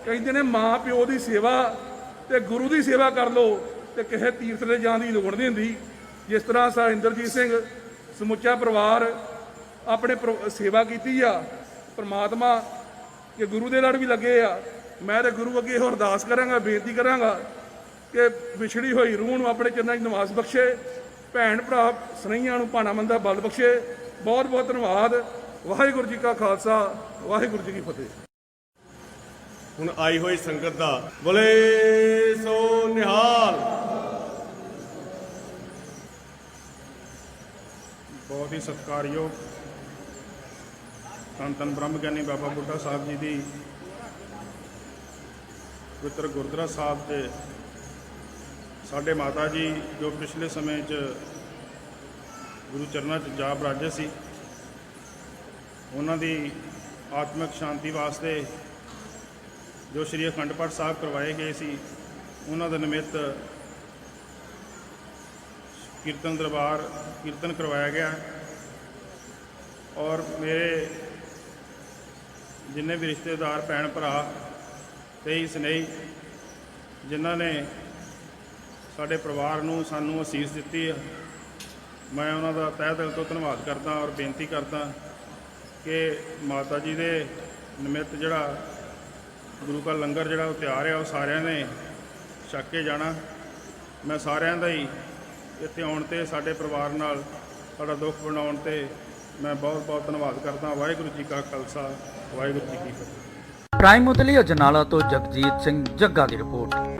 J: ਕਹਿੰਦੇ ਨੇ ਮਾਂ ਪਿਓ ਦੀ ਸੇਵਾ ਤੇ ਗੁਰੂ ਦੀ ਸੇਵਾ ਕਰ ਲਓ ਤੇ ਕਿਸੇ ਤੀਰਥ ਦੇ ਜਾਣ ਦੀ ਲੋੜ ਨਹੀਂ ਹੁੰਦੀ। ਜਿਸ ਤਰ੍ਹਾਂ ਸਰ ਇੰਦਰਜੀਤ ਸਿੰਘ ਸਮੁੱਚਾ ਪਰਿਵਾਰ ਆਪਣੇ ਸੇਵਾ ਕੀਤੀ ਆ, ਪਰਮਾਤਮਾ ਕਿ ਗੁਰੂ ਦੇ ਲੜ ਵੀ ਲੱਗੇ ਆ। ਮੈਂ ਤੇ ਗੁਰੂ ਅੱਗੇ ਅਰਦਾਸ ਕਰਾਂਗਾ, ਬੇਨਤੀ ਕਰਾਂਗਾ ਕਿ ਵਿਛੜੀ ਹੋਈ ਰੂਹ ਨੂੰ ਆਪਣੇ ਚਰਨਾਂ 'ਚ ਨਿਵਾਸ ਬਖਸ਼ੇ, ਭੈਣ ਭਰਾ ਸਨਈਆਂ ਨੂੰ ਭਾਣਾ ਮੰਦਾ ਬਲ ਬਖਸ਼ੇ। ਬਹੁਤ ਬਹੁਤ ਧੰਨਵਾਦ। ਵਾਹਿਗੁਰੂ ਜੀ ਕਾ ਖਾਲਸਾ, ਵਾਹਿਗੁਰੂ ਜੀ ਕੀ ਫਤਿਹ।
E: ਹੁਣ ਆਈ ਹੋਈ ਸੰਗਤ ਦਾ ਬੋਲੇ ਸੋ ਨਿਹਾਲ।
D: ਬਹੁਤ ਹੀ ਸਤਿਕਾਰਯੋਗ ਧੰਨ ਧੰਨ ਬ੍ਰਹਮ ਗਿਆਨੀ ਬਾਬਾ ਬੁੱਢਾ ਸਾਹਿਬ ਜੀ ਦੀ ਪਵਿੱਤਰ ਗੁਰਦੁਆਰਾ ਸਾਹਿਬ 'ਤੇ ਸਾਡੇ ਮਾਤਾ ਜੀ ਜੋ ਪਿਛਲੇ ਸਮੇਂ 'ਚ ਗੁਰੂ ਚਰਨਾਂ 'ਚ ਜਾ ਬਰਾਜੇ ਸੀ, ਉਹਨਾਂ ਦੀ ਆਤਮਿਕ ਸ਼ਾਂਤੀ ਵਾਸਤੇ ਜੋ ਸ਼੍ਰੀ ਅਖੰਡ ਪਾਠ ਸਾਹਿਬ ਕਰਵਾਏ ਗਏ ਸੀ, ਉਹਨਾਂ ਦਾ ਨਿਮਿਤ ਕੀਰਤਨ ਦਰਬਾਰ ਕੀਰਤਨ ਕਰਵਾਇਆ ਗਿਆ। ਔਰ ਮੇਰੇ ਜਿੰਨੇ ਵੀ ਰਿਸ਼ਤੇਦਾਰ ਭੈਣ ਭਰਾ ਤੇ ਸਨੇਹੀ ਜਿਨ੍ਹਾਂ ਨੇ ਸਾਡੇ ਪਰਿਵਾਰ ਨੂੰ ਸਾਨੂੰ ਅਸੀਸ ਦਿੱਤੀ ਹੈ, ਮੈਂ ਉਹਨਾਂ ਦਾ ਤਹਿ ਦਿਲ ਤੋਂ ਧੰਨਵਾਦ ਕਰਦਾ ਔਰ ਬੇਨਤੀ ਕਰਦਾ ਕਿ ਮਾਤਾ ਜੀ ਦੇ ਨਿਮਿਤ ਜਿਹੜਾ ਗੁਰੂ ਕਾ ਲੰਗਰ ਜਿਹੜਾ ਉਹ ਤਿਆਰ ਹੈ, ਉਹ ਸਾਰਿਆਂ ਨੇ ਛਕ ਕੇ ਜਾਣਾ। ਮੈਂ ਸਾਰਿਆਂ ਦਾ ਹੀ ਇੱਥੇ ਆਉਣ 'ਤੇ ਸਾਡੇ ਪਰਿਵਾਰ ਨਾਲ ਸਾਡਾ ਦੁੱਖ ਵੰਡਾਉਣ 'ਤੇ ਮੈਂ ਬਹੁਤ ਬਹੁਤ ਧੰਨਵਾਦ ਕਰਦਾ। ਵਾਹਿਗੁਰੂ ਜੀ ਕਾ ਖਾਲਸਾ, ਵਾਹਿਗੁਰੂ ਜੀ ਕੀ ਫਤਿਹ।
A: ਪ੍ਰਾਈਮ ਉਤਲੀ ਅਜਨਾਲਾ ਤੋਂ ਜਗਜੀਤ ਸਿੰਘ ਜੱਗਾ ਦੀ ਰਿਪੋਰਟ।